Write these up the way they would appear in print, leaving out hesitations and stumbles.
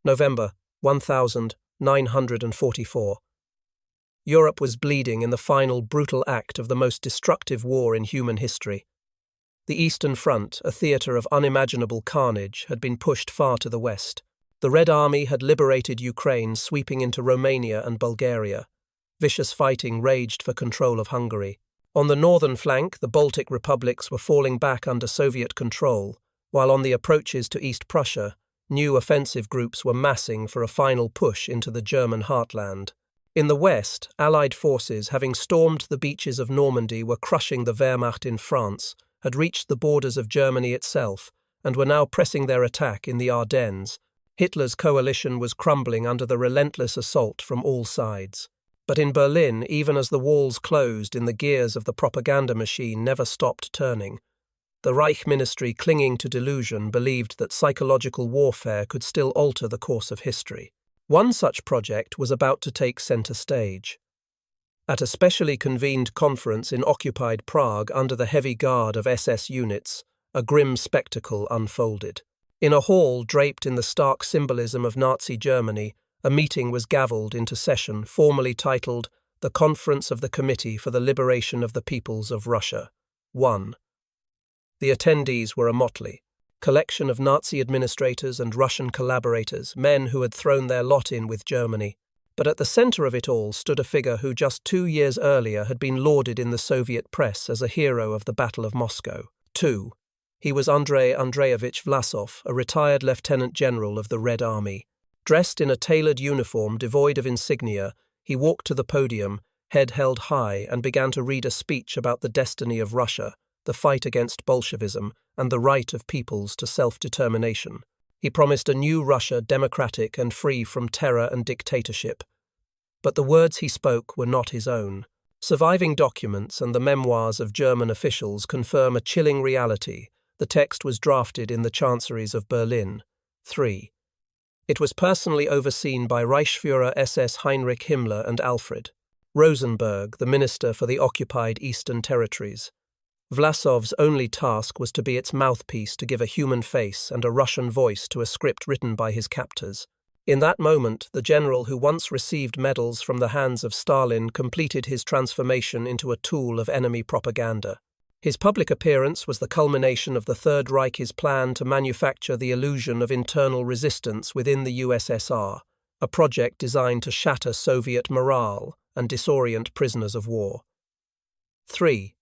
November 1944. Europe was bleeding in the final brutal act of the most destructive war in human history. The Eastern Front, a theatre of unimaginable carnage, had been pushed far to the west. The Red Army had liberated Ukraine, sweeping into Romania and Bulgaria. Vicious fighting raged for control of Hungary. On the northern flank, the Baltic republics were falling back under Soviet control, while on the approaches to East Prussia, new offensive groups were massing for a final push into the German heartland. In the west, Allied forces, having stormed the beaches of Normandy, were crushing the Wehrmacht in France, had reached the borders of Germany itself, and were now pressing their attack in the Ardennes. Hitler's coalition was crumbling under the relentless assault from all sides. But in Berlin, even as the walls closed in, the gears of the propaganda machine never stopped turning. The Reich Ministry, clinging to delusion, believed that psychological warfare could still alter the course of history. One such project was about to take center stage. At a specially convened conference in occupied Prague under the heavy guard of SS units, a grim spectacle unfolded. In a hall draped in the stark symbolism of Nazi Germany, a meeting was gavelled into session, formally titled The Conference of the Committee for the Liberation of the Peoples of Russia. 1. The attendees were a motley collection of Nazi administrators and Russian collaborators, men who had thrown their lot in with Germany. But at the center of it all stood a figure who just 2 years earlier had been lauded in the Soviet press as a hero of the Battle of Moscow. 2. He was Andrey Andreyevich Vlasov, a retired lieutenant general of the Red Army. Dressed in a tailored uniform devoid of insignia, he walked to the podium, head held high, and began to read a speech about the destiny of Russia, the fight against Bolshevism, and the right of peoples to self-determination. He promised a new Russia, democratic and free from terror and dictatorship. But the words he spoke were not his own. Surviving documents and the memoirs of German officials confirm a chilling reality. The text was drafted in the chanceries of Berlin. 3. It was personally overseen by Reichsführer SS Heinrich Himmler and Alfred Rosenberg, the minister for the occupied Eastern Territories. Vlasov's only task was to be its mouthpiece, to give a human face and a Russian voice to a script written by his captors. In that moment, the general who once received medals from the hands of Stalin completed his transformation into a tool of enemy propaganda. His public appearance was the culmination of the Third Reich's plan to manufacture the illusion of internal resistance within the USSR, a project designed to shatter Soviet morale and disorient prisoners of war. 3.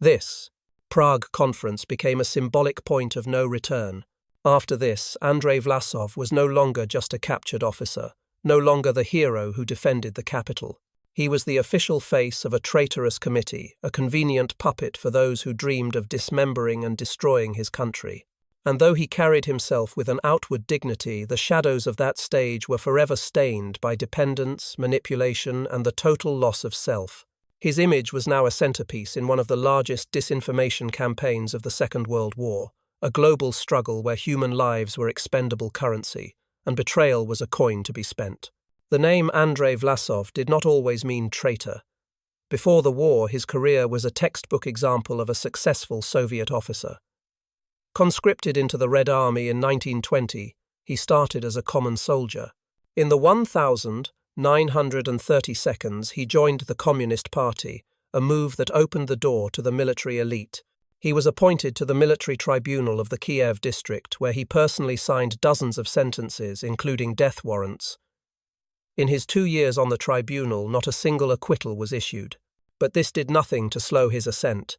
This Prague conference became a symbolic point of no return. After this, Andrey Vlasov was no longer just a captured officer, no longer the hero who defended the capital. He was the official face of a traitorous committee, a convenient puppet for those who dreamed of dismembering and destroying his country. And though he carried himself with an outward dignity, the shadows of that stage were forever stained by dependence, manipulation, and the total loss of self. His image was now a centerpiece in one of the largest disinformation campaigns of the Second World War, a global struggle where human lives were expendable currency, and betrayal was a coin to be spent. The name Andrey Vlasov did not always mean traitor. Before the war, his career was a textbook example of a successful Soviet officer. Conscripted into the Red Army in 1920, he started as a common soldier. In the 1932nd, he joined the Communist Party, a move that opened the door to the military elite. He was appointed to the military tribunal of the Kiev district, where he personally signed dozens of sentences, including death warrants. In his 2 years on the tribunal, not a single acquittal was issued. But this did nothing to slow his ascent.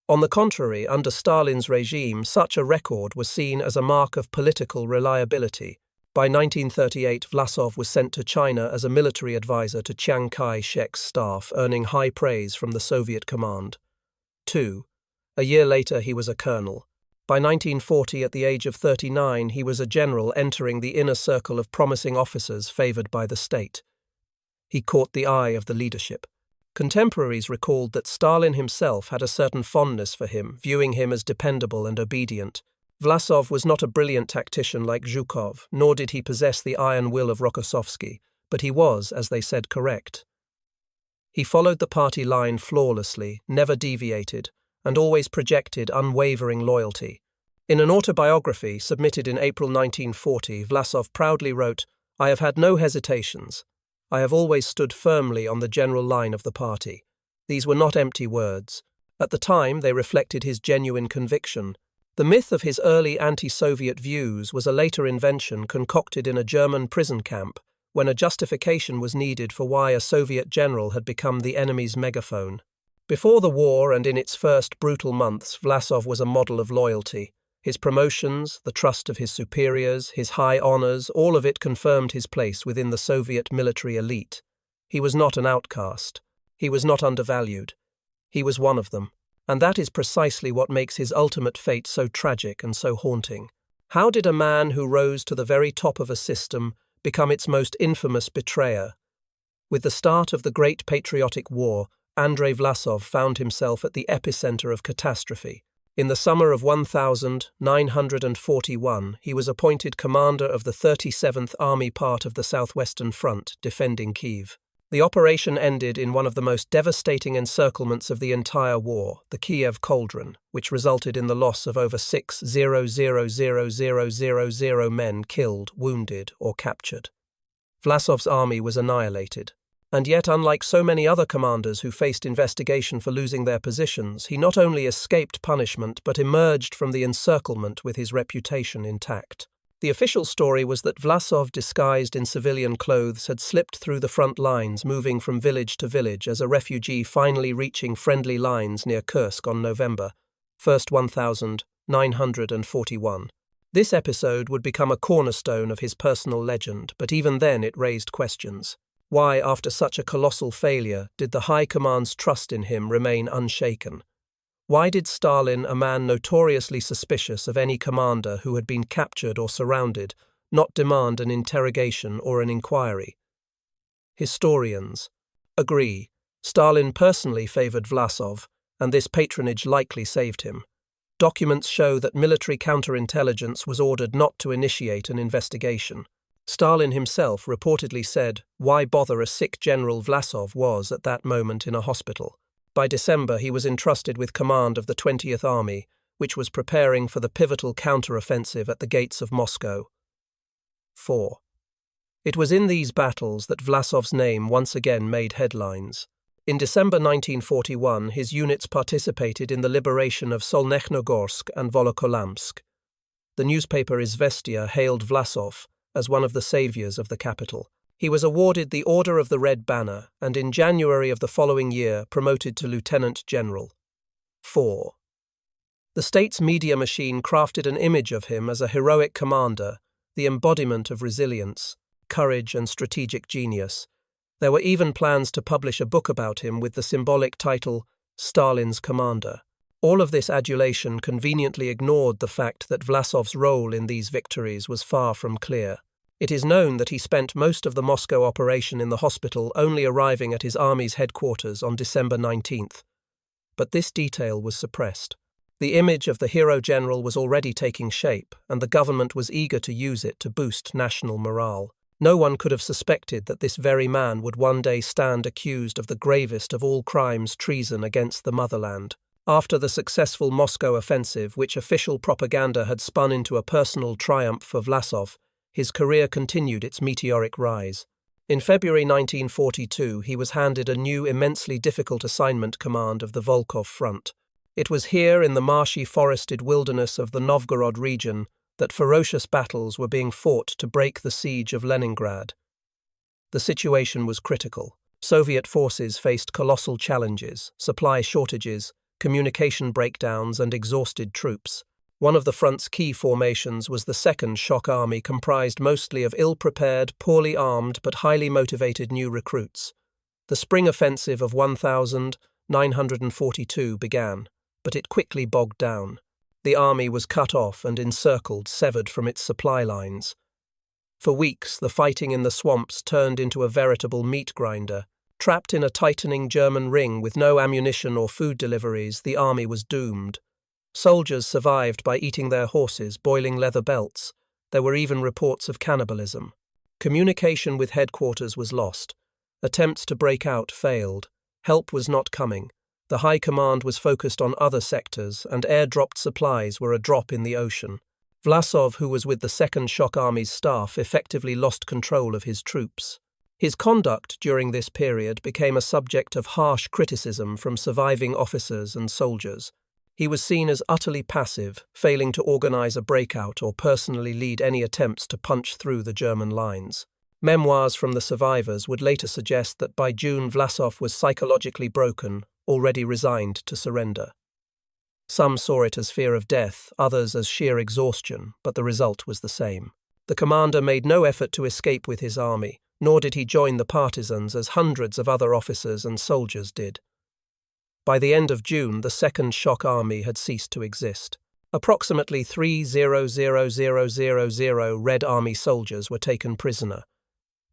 On the contrary, under Stalin's regime, such a record was seen as a mark of political reliability. By 1938, Vlasov was sent to China as a military advisor to Chiang Kai-shek's staff, earning high praise from the Soviet command. 2. A year later, he was a colonel. By 1940, at the age of 39, he was a general entering the inner circle of promising officers favored by the state. He caught the eye of the leadership. Contemporaries recalled that Stalin himself had a certain fondness for him, viewing him as dependable and obedient. Vlasov was not a brilliant tactician like Zhukov, nor did he possess the iron will of Rokossovsky, but he was, as they said, correct. He followed the party line flawlessly, never deviated, and always projected unwavering loyalty. In an autobiography submitted in April 1940, Vlasov proudly wrote, "I have had no hesitations. I have always stood firmly on the general line of the party." These were not empty words. At the time, they reflected his genuine conviction. The myth of his early anti-Soviet views was a later invention concocted in a German prison camp when a justification was needed for why a Soviet general had become the enemy's megaphone. Before the war and in its first brutal months, Vlasov was a model of loyalty. His promotions, the trust of his superiors, his high honors, all of it confirmed his place within the Soviet military elite. He was not an outcast. He was not undervalued. He was one of them. And that is precisely what makes his ultimate fate so tragic and so haunting. How did a man who rose to the very top of a system become its most infamous betrayer? With the start of the Great Patriotic War, Andrey Vlasov found himself at the epicenter of catastrophe. In the summer of 1941, he was appointed commander of the 37th Army part of the Southwestern Front, defending Kiev. The operation ended in one of the most devastating encirclements of the entire war, the Kiev Cauldron, which resulted in the loss of over 6,000 men killed, wounded, or captured. Vlasov's army was annihilated. And yet, unlike so many other commanders who faced investigation for losing their positions, he not only escaped punishment but emerged from the encirclement with his reputation intact. The official story was that Vlasov, disguised in civilian clothes, had slipped through the front lines, moving from village to village as a refugee, finally reaching friendly lines near Kursk on November 1st, 1941. This episode would become a cornerstone of his personal legend, but even then it raised questions. Why, after such a colossal failure, did the High Command's trust in him remain unshaken? Why did Stalin, a man notoriously suspicious of any commander who had been captured or surrounded, not demand an interrogation or an inquiry? Historians agree Stalin personally favored Vlasov, and this patronage likely saved him. Documents show that military counterintelligence was ordered not to initiate an investigation. Stalin himself reportedly said, "Why bother a sick General Vlasov was at that moment in a hospital." By December, he was entrusted with command of the 20th Army, which was preparing for the pivotal counter-offensive at the gates of Moscow. 4. It was in these battles that Vlasov's name once again made headlines. In December 1941, his units participated in the liberation of Solnechnogorsk and Volokholamsk. The newspaper Izvestia hailed Vlasov as one of the saviors of the capital. He was awarded the Order of the Red Banner and in January of the following year promoted to lieutenant general. 4. The state's media machine crafted an image of him as a heroic commander, the embodiment of resilience, courage and strategic genius. There were even plans to publish a book about him with the symbolic title, Stalin's Commander. All of this adulation conveniently ignored the fact that Vlasov's role in these victories was far from clear. It is known that he spent most of the Moscow operation in the hospital, only arriving at his army's headquarters on December 19th. But this detail was suppressed. The image of the hero general was already taking shape, and the government was eager to use it to boost national morale. No one could have suspected that this very man would one day stand accused of the gravest of all crimes, treason against the motherland. After the successful Moscow offensive, which official propaganda had spun into a personal triumph for Vlasov, his career continued its meteoric rise. In February 1942, he was handed a new, immensely difficult assignment, command of the Volkhov Front. It was here, in the marshy, forested wilderness of the Novgorod region, that ferocious battles were being fought to break the siege of Leningrad. The situation was critical. Soviet forces faced colossal challenges, supply shortages, communication breakdowns, and exhausted troops. One of the front's key formations was the Second Shock Army, comprised mostly of ill-prepared, poorly armed, but highly motivated new recruits. The spring offensive of 1942 began, but it quickly bogged down. The army was cut off and encircled, severed from its supply lines. For weeks, the fighting in the swamps turned into a veritable meat grinder. Trapped in a tightening German ring with no ammunition or food deliveries, the army was doomed. Soldiers survived by eating their horses, boiling leather belts. There were even reports of cannibalism. Communication with headquarters was lost. Attempts to break out failed. Help was not coming. The High Command was focused on other sectors, and airdropped supplies were a drop in the ocean. Vlasov, who was with the Second Shock Army's staff, effectively lost control of his troops. His conduct during this period became a subject of harsh criticism from surviving officers and soldiers. He was seen as utterly passive, failing to organize a breakout or personally lead any attempts to punch through the German lines. Memoirs from the survivors would later suggest that by June Vlasov was psychologically broken, already resigned to surrender. Some saw it as fear of death, others as sheer exhaustion, but the result was the same. The commander made no effort to escape with his army, nor did he join the partisans as hundreds of other officers and soldiers did. By the end of June, the Second Shock Army had ceased to exist. Approximately 300,000 Red Army soldiers were taken prisoner.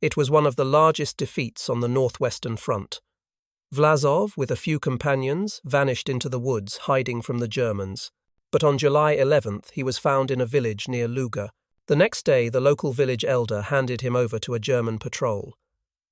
It was one of the largest defeats on the northwestern front. Vlasov, with a few companions, vanished into the woods, hiding from the Germans. But on July 11th, he was found in a village near Luga. The next day, the local village elder handed him over to a German patrol.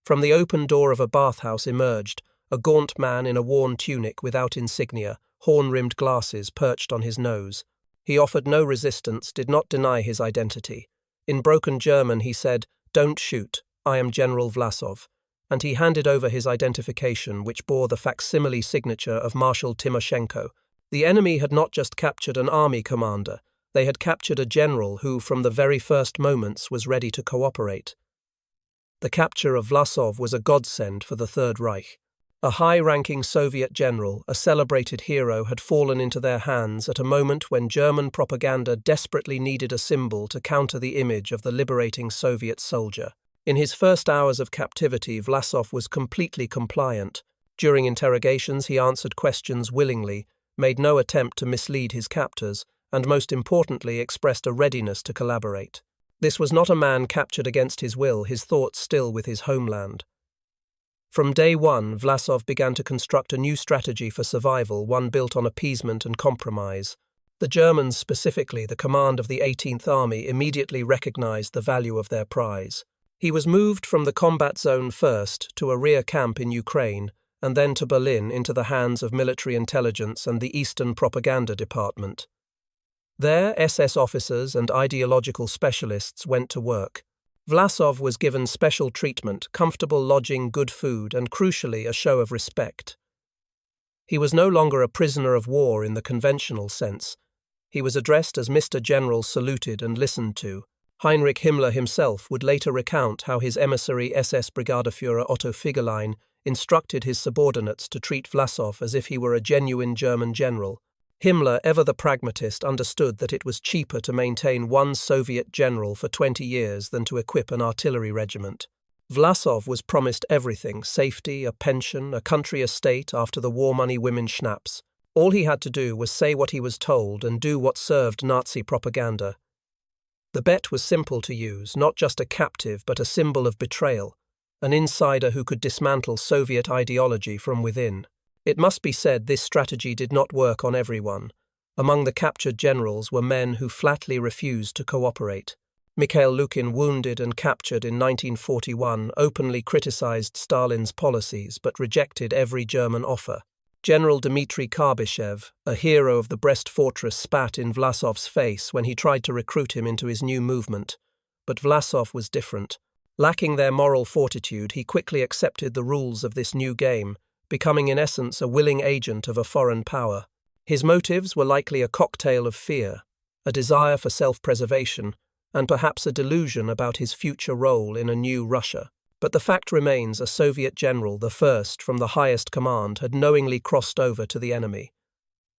From the open door of a bathhouse emerged a gaunt man in a worn tunic without insignia, horn-rimmed glasses perched on his nose. He offered no resistance, did not deny his identity. In broken German, he said, "Don't shoot, I am General Vlasov," and he handed over his identification, which bore the facsimile signature of Marshal Timoshenko. The enemy had not just captured an army commander, they had captured a general who, from the very first moments, was ready to cooperate. The capture of Vlasov was a godsend for the Third Reich. A high-ranking Soviet general, a celebrated hero, had fallen into their hands at a moment when German propaganda desperately needed a symbol to counter the image of the liberating Soviet soldier. In his first hours of captivity, Vlasov was completely compliant. During interrogations, he answered questions willingly, made no attempt to mislead his captors, and most importantly expressed a readiness to collaborate. This was not a man captured against his will, his thoughts still with his homeland. From day one, Vlasov began to construct a new strategy for survival, one built on appeasement and compromise. The Germans, specifically the command of the 18th Army, immediately recognized the value of their prize. He was moved from the combat zone first to a rear camp in Ukraine, and then to Berlin into the hands of military intelligence and the Eastern Propaganda Department. There, SS officers and ideological specialists went to work. Vlasov was given special treatment, comfortable lodging, good food, and crucially, a show of respect. He was no longer a prisoner of war in the conventional sense. He was addressed as Mr. General, saluted and listened to. Heinrich Himmler himself would later recount how his emissary SS Brigadeführer Otto Figelein instructed his subordinates to treat Vlasov as if he were a genuine German general. Himmler, ever the pragmatist, understood that it was cheaper to maintain one Soviet general for 20 years than to equip an artillery regiment. Vlasov was promised everything: safety, a pension, a country estate after the war money women schnapps. All he had to do was say what he was told and do what served Nazi propaganda. The bet was simple to use, not just a captive but a symbol of betrayal, an insider who could dismantle Soviet ideology from within. It must be said this strategy did not work on everyone. Among the captured generals were men who flatly refused to cooperate. Mikhail Lukin, wounded and captured in 1941, openly criticized Stalin's policies but rejected every German offer. General Dmitry Karbyshev, a hero of the Brest fortress, spat in Vlasov's face when he tried to recruit him into his new movement. But Vlasov was different. Lacking their moral fortitude, he quickly accepted the rules of this new game, becoming in essence a willing agent of a foreign power. His motives were likely a cocktail of fear, a desire for self-preservation, and perhaps a delusion about his future role in a new Russia. But the fact remains, a Soviet general, the first from the highest command, had knowingly crossed over to the enemy.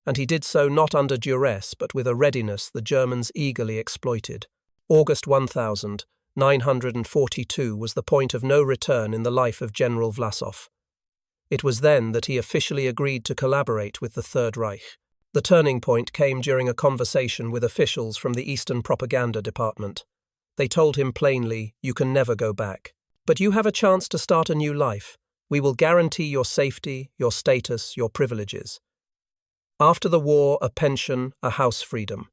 And he did so not under duress, but with a readiness the Germans eagerly exploited. August 1942 was the point of no return in the life of General Vlasov. It was then that he officially agreed to collaborate with the Third Reich. The turning point came during a conversation with officials from the Eastern Propaganda Department. They told him plainly, "You can never go back. But you have a chance to start a new life. We will guarantee your safety, your status, your privileges. After the war, a pension, a house freedom."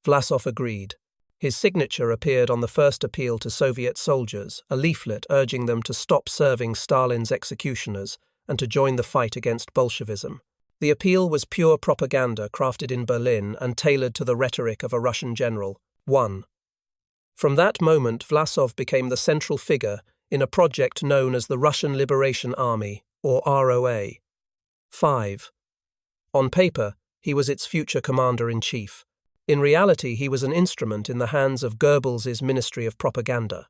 Vlasov agreed. His signature appeared on the first appeal to Soviet soldiers, a leaflet urging them to stop serving Stalin's executioners and to join the fight against Bolshevism. The appeal was pure propaganda crafted in Berlin and tailored to the rhetoric of a Russian general. 1. From that moment, Vlasov became the central figure in a project known as the Russian Liberation Army, or ROA. 5. On paper, he was its future commander-in-chief. In reality, he was an instrument in the hands of Goebbels' Ministry of Propaganda.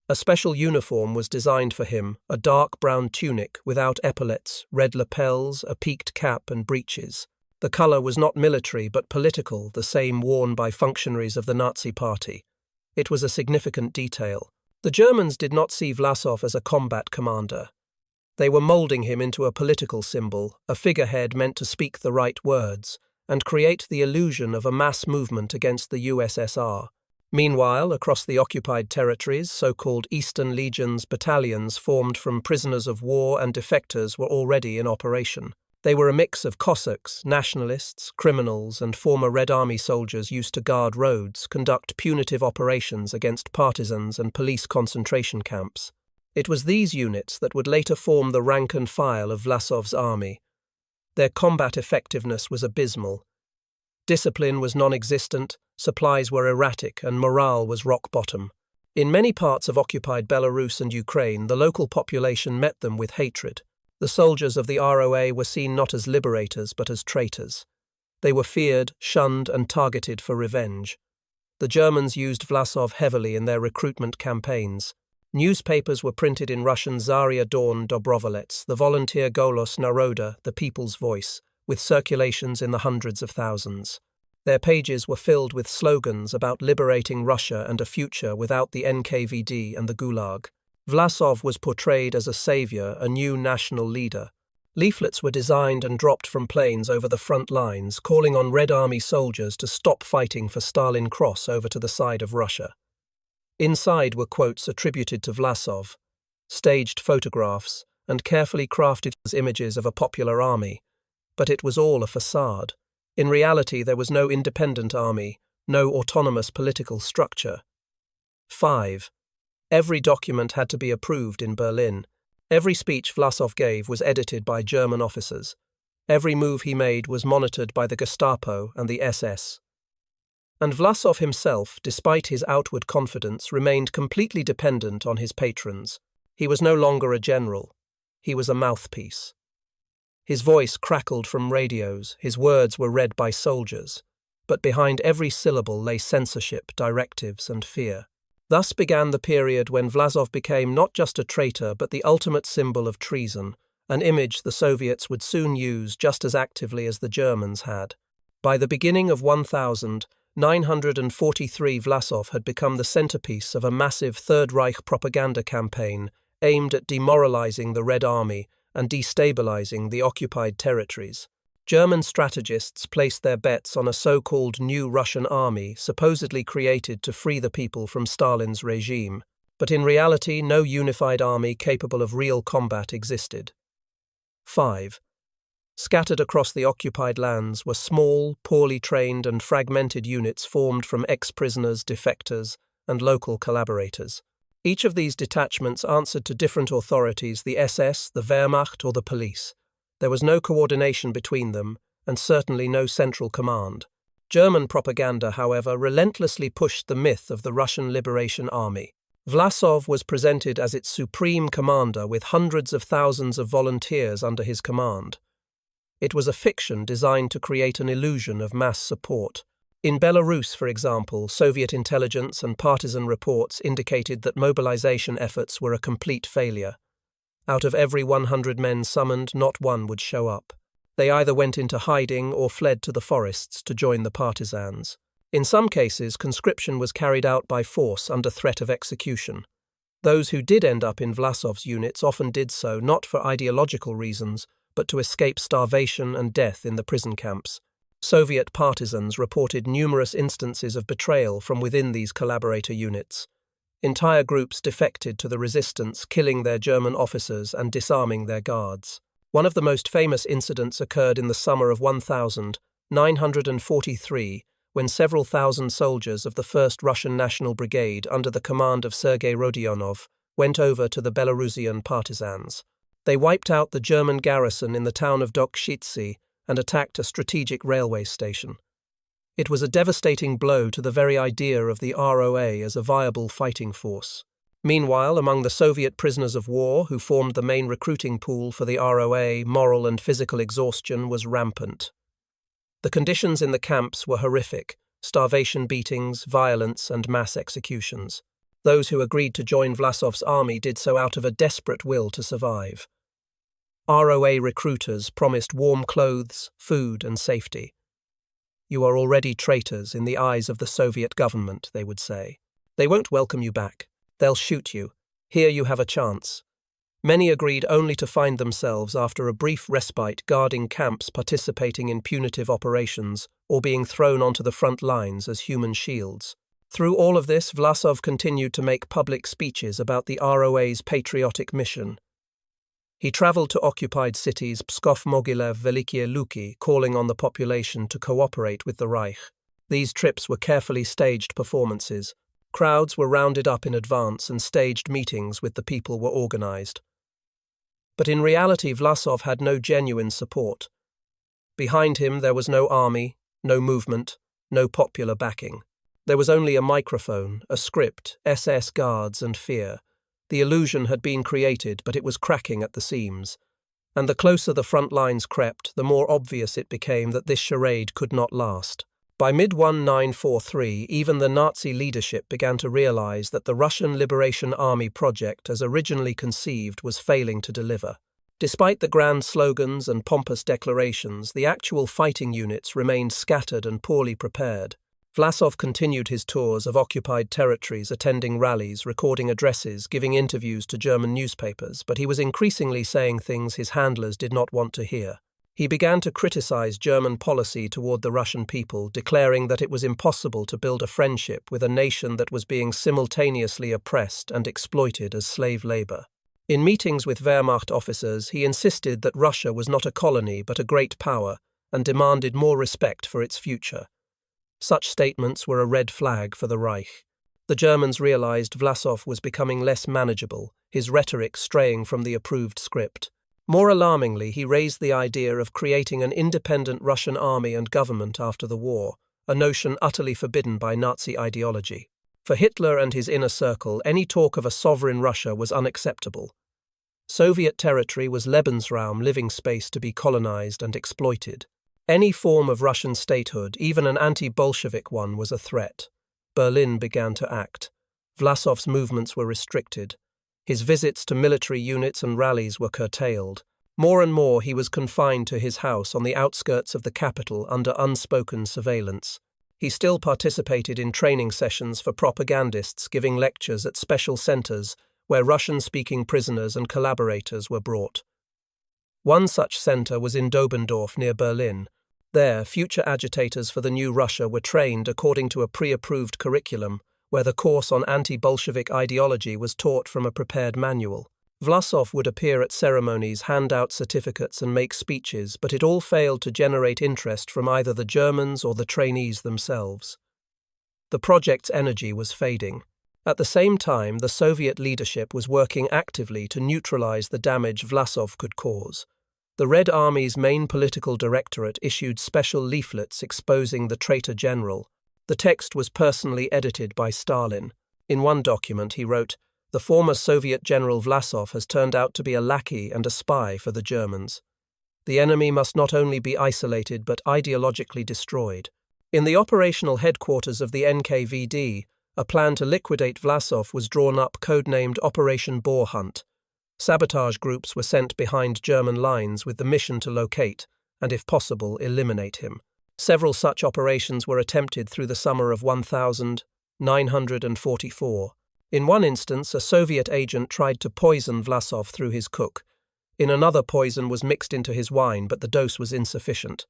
A special uniform was designed for him, a dark brown tunic without epaulets, red lapels, a peaked cap and breeches. The colour was not military but political, the same worn by functionaries of the Nazi Party. It was a significant detail. The Germans did not see Vlasov as a combat commander. They were moulding him into a political symbol, a figurehead meant to speak the right words, and create the illusion of a mass movement against the USSR. Meanwhile, across the occupied territories, so-called Eastern Legions battalions formed from prisoners of war and defectors were already in operation. They were a mix of Cossacks, nationalists, criminals, and former Red Army soldiers used to guard roads, conduct punitive operations against partisans and police concentration camps. It was these units that would later form the rank and file of Vlasov's army. Their combat effectiveness was abysmal. Discipline was non-existent, supplies were erratic, and morale was rock bottom. In many parts of occupied Belarus and Ukraine, the local population met them with hatred. The soldiers of the ROA were seen not as liberators but as traitors. They were feared, shunned, and targeted for revenge. The Germans used Vlasov heavily in their recruitment campaigns. Newspapers were printed in Russian Zaria Dawn Dobrovolets, the volunteer Golos Naroda, the people's voice, with circulations in the hundreds of thousands. Their pages were filled with slogans about liberating Russia and a future without the NKVD and the Gulag. Vlasov was portrayed as a savior, a new national leader. Leaflets were designed and dropped from planes over the front lines, calling on Red Army soldiers to stop fighting for Stalin Cross over to the side of Russia. Inside were quotes attributed to Vlasov, staged photographs, and carefully crafted images of a popular army. But it was all a facade. In reality, there was no independent army, no autonomous political structure. 5. Every document had to be approved in Berlin. Every speech Vlasov gave was edited by German officers. Every move he made was monitored by the Gestapo and the SS. And Vlasov himself, despite his outward confidence, remained completely dependent on his patrons. He was no longer a general. He was a mouthpiece. His voice crackled from radios, his words were read by soldiers, but behind every syllable lay censorship, directives, and fear. Thus began the period when Vlasov became not just a traitor but the ultimate symbol of treason, an image the Soviets would soon use just as actively as the Germans had. By the beginning of 1943, Vlasov had become the centerpiece of a massive Third Reich propaganda campaign aimed at demoralizing the Red Army and destabilizing the occupied territories. German strategists placed their bets on a so-called new Russian army supposedly created to free the people from Stalin's regime. But in reality, no unified army capable of real combat existed. 5. Scattered across the occupied lands were small, poorly trained and fragmented units formed from ex-prisoners, defectors, and local collaborators. Each of these detachments answered to different authorities, the SS, the Wehrmacht, or the police. There was no coordination between them, and certainly no central command. German propaganda, however, relentlessly pushed the myth of the Russian Liberation Army. Vlasov was presented as its supreme commander with hundreds of thousands of volunteers under his command. It was a fiction designed to create an illusion of mass support. In Belarus, for example, Soviet intelligence and partisan reports indicated that mobilization efforts were a complete failure. Out of every 100 men summoned, not one would show up. They either went into hiding or fled to the forests to join the partisans. In some cases, conscription was carried out by force under threat of execution. Those who did end up in Vlasov's units often did so not for ideological reasons, but to escape starvation and death in the prison camps. Soviet partisans reported numerous instances of betrayal from within these collaborator units. Entire groups defected to the resistance, killing their German officers and disarming their guards. One of the most famous incidents occurred in the summer of 1943, when several thousand soldiers of the 1st Russian National Brigade under the command of Sergei Rodionov went over to the Belarusian partisans. They wiped out the German garrison in the town of Dokshitsi and attacked a strategic railway station. It was a devastating blow to the very idea of the ROA as a viable fighting force. Meanwhile, among the Soviet prisoners of war who formed the main recruiting pool for the ROA, moral and physical exhaustion was rampant. The conditions in the camps were horrific: starvation beatings, violence, and mass executions. Those who agreed to join Vlasov's army did so out of a desperate will to survive. ROA recruiters promised warm clothes, food, and safety. "You are already traitors in the eyes of the Soviet government," they would say. "They won't welcome you back. They'll shoot you. Here you have a chance." Many agreed only to find themselves after a brief respite guarding camps participating in punitive operations or being thrown onto the front lines as human shields. Through all of this, Vlasov continued to make public speeches about the ROA's patriotic mission. He travelled to occupied cities Pskov, Mogilev, Velikie Luki, calling on the population to cooperate with the Reich. These trips were carefully staged performances. Crowds were rounded up in advance and staged meetings with the people were organised. But in reality, Vlasov had no genuine support. Behind him there was no army, no movement, no popular backing. There was only a microphone, a script, SS guards and fear. The illusion had been created, but it was cracking at the seams. And the closer the front lines crept, the more obvious it became that this charade could not last. By mid-1943, even the Nazi leadership began to realize that the Russian Liberation Army project, as originally conceived, was failing to deliver. Despite the grand slogans and pompous declarations, the actual fighting units remained scattered and poorly prepared. Vlasov continued his tours of occupied territories, attending rallies, recording addresses, giving interviews to German newspapers, but he was increasingly saying things his handlers did not want to hear. He began to criticize German policy toward the Russian people, declaring that it was impossible to build a friendship with a nation that was being simultaneously oppressed and exploited as slave labor. In meetings with Wehrmacht officers, he insisted that Russia was not a colony but a great power and demanded more respect for its future. Such statements were a red flag for the Reich. The Germans realized Vlasov was becoming less manageable, his rhetoric straying from the approved script. More alarmingly, he raised the idea of creating an independent Russian army and government after the war, a notion utterly forbidden by Nazi ideology. For Hitler and his inner circle, any talk of a sovereign Russia was unacceptable. Soviet territory was Lebensraum, living space to be colonized and exploited. Any form of Russian statehood, even an anti-Bolshevik one, was a threat. Berlin began to act. Vlasov's movements were restricted. His visits to military units and rallies were curtailed. More and more he was confined to his house on the outskirts of the capital under unspoken surveillance. He still participated in training sessions for propagandists, giving lectures at special centers where Russian-speaking prisoners and collaborators were brought. One such center was in Dobendorf near Berlin. There, future agitators for the new Russia were trained according to a pre-approved curriculum, where the course on anti-Bolshevik ideology was taught from a prepared manual. Vlasov would appear at ceremonies, hand out certificates and make speeches, but it all failed to generate interest from either the Germans or the trainees themselves. The project's energy was fading. At the same time, the Soviet leadership was working actively to neutralize the damage Vlasov could cause. The Red Army's main political directorate issued special leaflets exposing the traitor general. The text was personally edited by Stalin. In one document he wrote, "The former Soviet General Vlasov has turned out to be a lackey and a spy for the Germans. The enemy must not only be isolated but ideologically destroyed." In the operational headquarters of the NKVD, a plan to liquidate Vlasov was drawn up, codenamed Operation Boar Hunt. Sabotage groups were sent behind German lines with the mission to locate and, if possible, eliminate him. Several such operations were attempted through the summer of 1944. In one instance, a Soviet agent tried to poison Vlasov through his cook. In another, poison was mixed into his wine, but the dose was insufficient.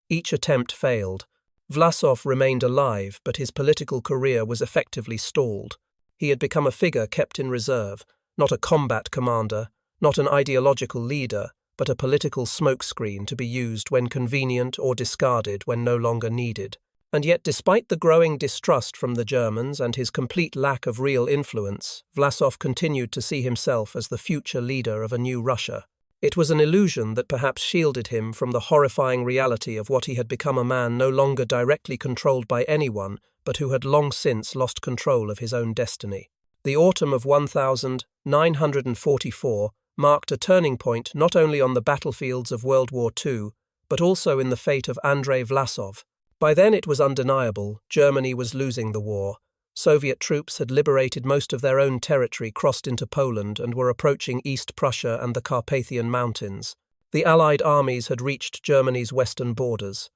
Each attempt failed. Vlasov remained alive, but his political career was effectively stalled. He had become a figure kept in reserve, not a combat commander, not an ideological leader, but a political smokescreen to be used when convenient or discarded when no longer needed. And yet, despite the growing distrust from the Germans and his complete lack of real influence, Vlasov continued to see himself as the future leader of a new Russia. It was an illusion that perhaps shielded him from the horrifying reality of what he had become, a man no longer directly controlled by anyone, but who had long since lost control of his own destiny. The autumn of 1944 marked a turning point not only on the battlefields of World War II, but also in the fate of Andrey Vlasov. By then it was undeniable, Germany was losing the war. Soviet troops had liberated most of their own territory, crossed into Poland, and were approaching East Prussia and the Carpathian Mountains. The Allied armies had reached Germany's western borders.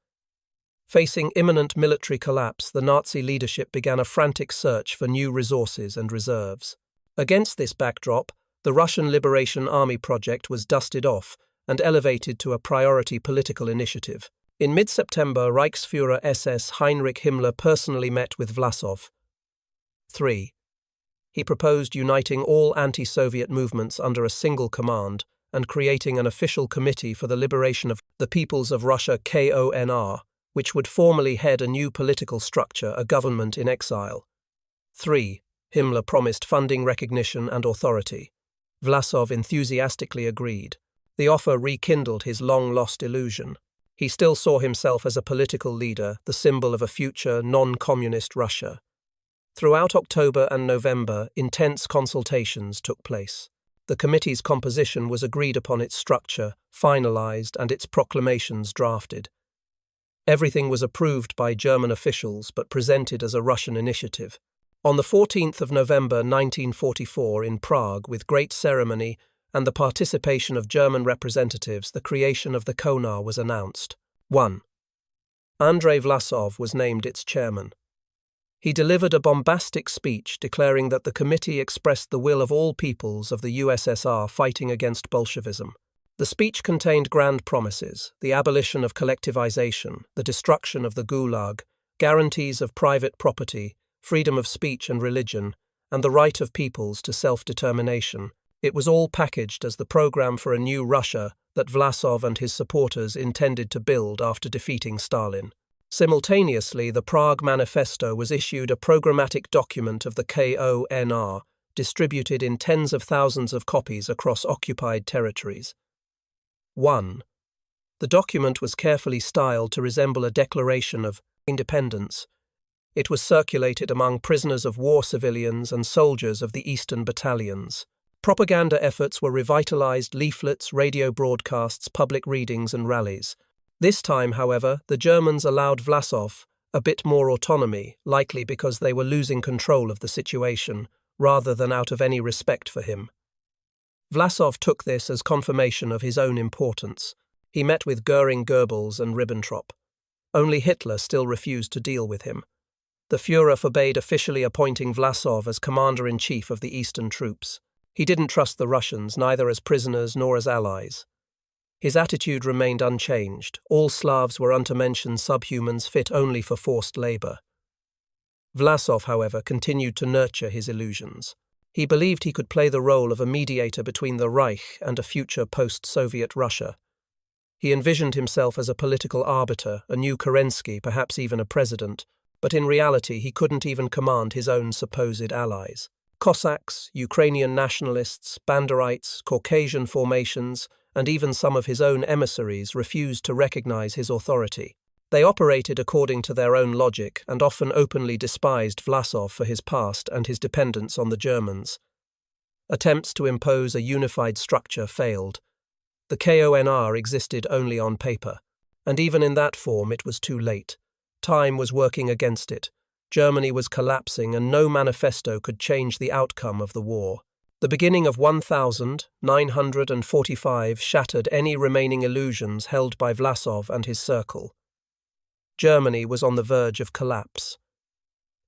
Facing imminent military collapse, the Nazi leadership began a frantic search for new resources and reserves. Against this backdrop, the Russian Liberation Army project was dusted off and elevated to a priority political initiative. In mid-September, Reichsführer SS Heinrich Himmler personally met with Vlasov. 3. He proposed uniting all anti-Soviet movements under a single command and creating an official committee for the liberation of the peoples of Russia, KONR, which would formally head a new political structure, a government in exile. 3. Himmler promised funding, recognition, and authority. Vlasov enthusiastically agreed. The offer rekindled his long-lost illusion. He still saw himself as a political leader, the symbol of a future non-communist Russia. Throughout October and November, intense consultations took place. The committee's composition was agreed upon, its structure finalized, and its proclamations drafted. Everything was approved by German officials but presented as a Russian initiative. On the 14th of November 1944 in Prague, with great ceremony and the participation of German representatives, the creation of the KONR was announced. 1. Andrey Vlasov was named its chairman. He delivered a bombastic speech declaring that the committee expressed the will of all peoples of the USSR fighting against Bolshevism. The speech contained grand promises: the abolition of collectivization, the destruction of the Gulag, guarantees of private property, freedom of speech and religion, and the right of peoples to self-determination. It was all packaged as the program for a new Russia that Vlasov and his supporters intended to build after defeating Stalin. Simultaneously, the Prague Manifesto was issued, a programmatic document of the KONR, distributed in tens of thousands of copies across occupied territories. 1. The document was carefully styled to resemble a declaration of independence. It was circulated among prisoners of war, civilians, and soldiers of the Eastern battalions. Propaganda efforts were revitalized: leaflets, radio broadcasts, public readings, and rallies. This time, however, the Germans allowed Vlasov a bit more autonomy, likely because they were losing control of the situation, rather than out of any respect for him. Vlasov took this as confirmation of his own importance. He met with Goering, Goebbels, and Ribbentrop. Only Hitler still refused to deal with him. The Führer forbade officially appointing Vlasov as commander-in-chief of the Eastern troops. He didn't trust the Russians, neither as prisoners nor as allies. His attitude remained unchanged: all Slavs were untermenschen, subhumans fit only for forced labor. Vlasov, however, continued to nurture his illusions. He believed he could play the role of a mediator between the Reich and a future post-Soviet Russia. He envisioned himself as a political arbiter, a new Kerensky, perhaps even a president, but in reality he couldn't even command his own supposed allies. Cossacks, Ukrainian nationalists, Banderites, Caucasian formations, and even some of his own emissaries refused to recognize his authority. They operated according to their own logic and often openly despised Vlasov for his past and his dependence on the Germans. Attempts to impose a unified structure failed. The KONR existed only on paper, and even in that form it was too late. Time was working against it. Germany was collapsing, and no manifesto could change the outcome of the war. The beginning of 1945 shattered any remaining illusions held by Vlasov and his circle. Germany was on the verge of collapse.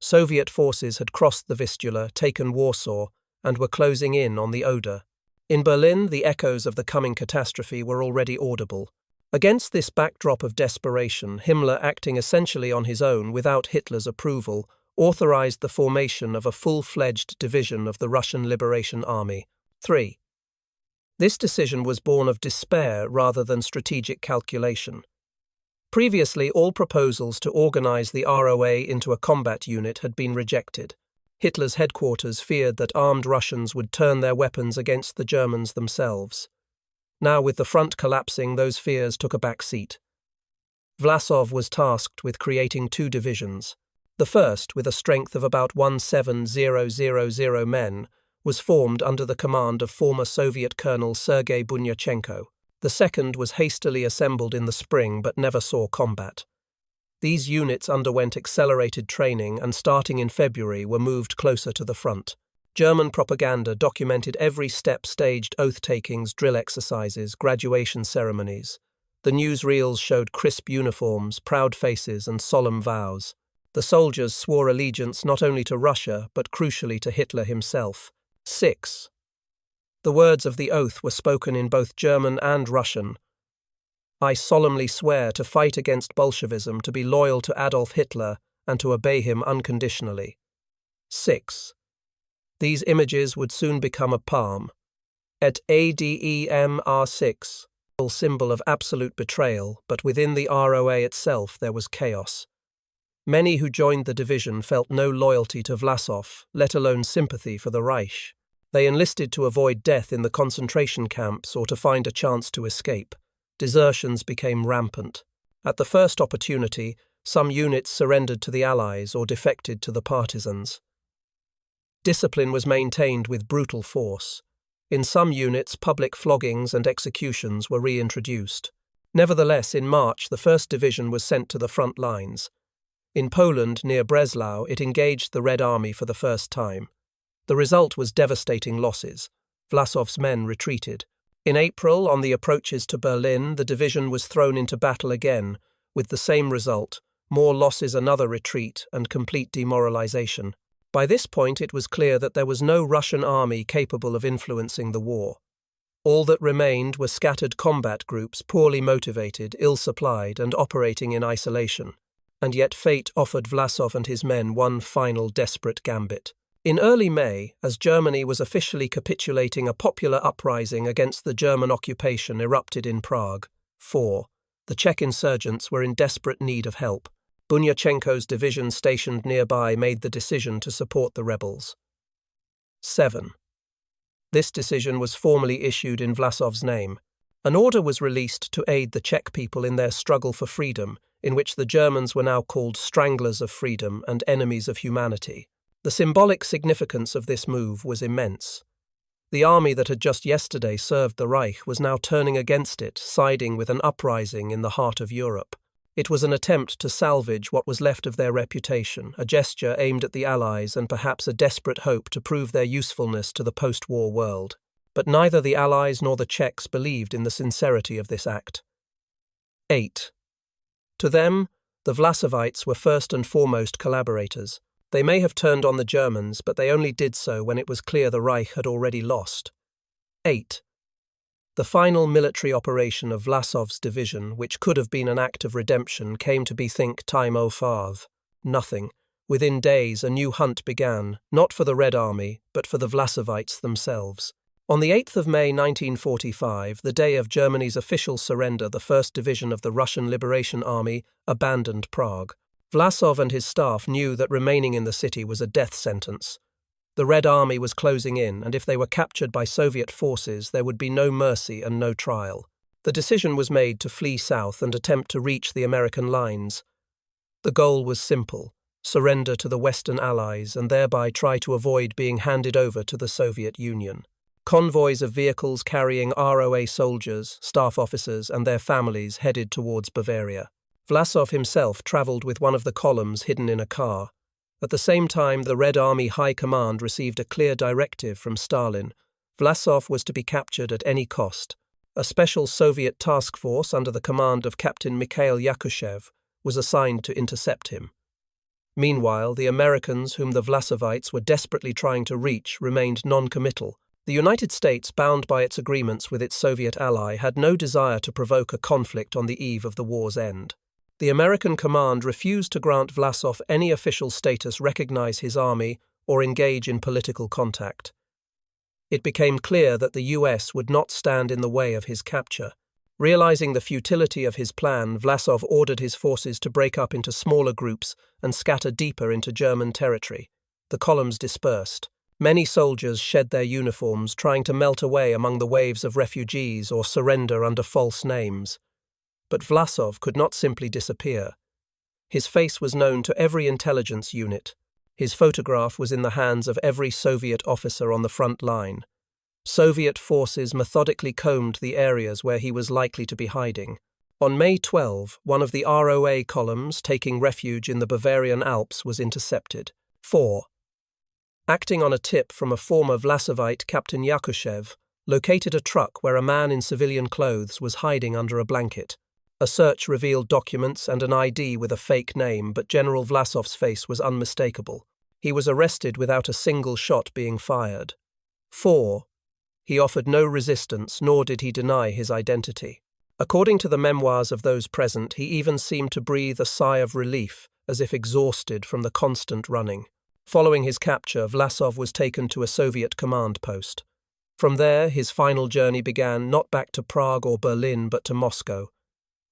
Soviet forces had crossed the Vistula, taken Warsaw, and were closing in on the Oder. In Berlin, the echoes of the coming catastrophe were already audible. Against this backdrop of desperation, Himmler, acting essentially on his own without Hitler's approval, authorized the formation of a full-fledged division of the Russian Liberation Army. 3. This decision was born of despair rather than strategic calculation. Previously, all proposals to organize the ROA into a combat unit had been rejected. Hitler's headquarters feared that armed Russians would turn their weapons against the Germans themselves. Now, with the front collapsing, those fears took a back seat. Vlasov was tasked with creating two divisions. The first, with a strength of about 17,000 men, was formed under the command of former Soviet Colonel Sergei Bunyachenko. The second was hastily assembled in the spring but never saw combat. These units underwent accelerated training and starting in February were moved closer to the front. German propaganda documented every step: staged oath-takings, drill exercises, graduation ceremonies. The newsreels showed crisp uniforms, proud faces, and solemn vows. The soldiers swore allegiance not only to Russia, but crucially to Hitler himself. 6. The words of the oath were spoken in both German and Russian. I solemnly swear to fight against Bolshevism, to be loyal to Adolf Hitler, and to obey him unconditionally. 6. These images would soon become a palm. Et adem R6, symbol of absolute betrayal, but within the ROA itself there was chaos. Many who joined the division felt no loyalty to Vlasov, let alone sympathy for the Reich. They enlisted to avoid death in the concentration camps or to find a chance to escape. Desertions became rampant. At the first opportunity, some units surrendered to the Allies or defected to the partisans. Discipline was maintained with brutal force. In some units, public floggings and executions were reintroduced. Nevertheless, in March, the 1st Division was sent to the front lines. In Poland, near Breslau, it engaged the Red Army for the first time. The result was devastating losses. Vlasov's men retreated. In April, on the approaches to Berlin, the division was thrown into battle again, with the same result: more losses, another retreat, and complete demoralization. By this point, it was clear that there was no Russian army capable of influencing the war. All that remained were scattered combat groups, poorly motivated, ill-supplied, and operating in isolation. And yet fate offered Vlasov and his men one final desperate gambit. In early May, as Germany was officially capitulating, a popular uprising against the German occupation erupted in Prague. 4. The Czech insurgents were in desperate need of help. Bunyachenko's division stationed nearby made the decision to support the rebels. 7. This decision was formally issued in Vlasov's name. An order was released to aid the Czech people in their struggle for freedom, in which the Germans were now called stranglers of freedom and enemies of humanity. The symbolic significance of this move was immense. The army that had just yesterday served the Reich was now turning against it, siding with an uprising in the heart of Europe. It was an attempt to salvage what was left of their reputation, a gesture aimed at the Allies and perhaps a desperate hope to prove their usefulness to the post-war world. But neither the Allies nor the Czechs believed in the sincerity of this act. 8. To them, the Vlasovites were first and foremost collaborators. They may have turned on the Germans, but they only did so when it was clear the Reich had already lost. 8. The final military operation of Vlasov's division, which could have been an act of redemption, came to be time o' farth. Nothing. Within days, a new hunt began, not for the Red Army, but for the Vlasovites themselves. On the 8th of May 1945, the day of Germany's official surrender, the 1st Division of the Russian Liberation Army abandoned Prague. Vlasov and his staff knew that remaining in the city was a death sentence. The Red Army was closing in, and if they were captured by Soviet forces, there would be no mercy and no trial. The decision was made to flee south and attempt to reach the American lines. The goal was simple: surrender to the Western Allies and thereby try to avoid being handed over to the Soviet Union. Convoys of vehicles carrying ROA soldiers, staff officers, and their families headed towards Bavaria. Vlasov himself travelled with one of the columns hidden in a car. At the same time, the Red Army High Command received a clear directive from Stalin. Vlasov was to be captured at any cost. A special Soviet task force under the command of Captain Mikhail Yakushev was assigned to intercept him. Meanwhile, the Americans, whom the Vlasovites were desperately trying to reach, remained non-committal. The United States, bound by its agreements with its Soviet ally, had no desire to provoke a conflict on the eve of the war's end. The American command refused to grant Vlasov any official status, recognize his army, or engage in political contact. It became clear that the US would not stand in the way of his capture. Realizing the futility of his plan, Vlasov ordered his forces to break up into smaller groups and scatter deeper into German territory. The columns dispersed. Many soldiers shed their uniforms, trying to melt away among the waves of refugees or surrender under false names. But Vlasov could not simply disappear. His face was known to every intelligence unit. His photograph was in the hands of every Soviet officer on the front line. Soviet forces methodically combed the areas where he was likely to be hiding. On May 12, one of the ROA columns taking refuge in the Bavarian Alps was intercepted. 4. Acting on a tip from a former Vlasovite, Captain Yakushev located a truck where a man in civilian clothes was hiding under a blanket. A search revealed documents and an ID with a fake name, but General Vlasov's face was unmistakable. He was arrested without a single shot being fired. 4. He offered no resistance, nor did he deny his identity. According to the memoirs of those present, he even seemed to breathe a sigh of relief, as if exhausted from the constant running. Following his capture, Vlasov was taken to a Soviet command post. From there, his final journey began, not back to Prague or Berlin, but to Moscow.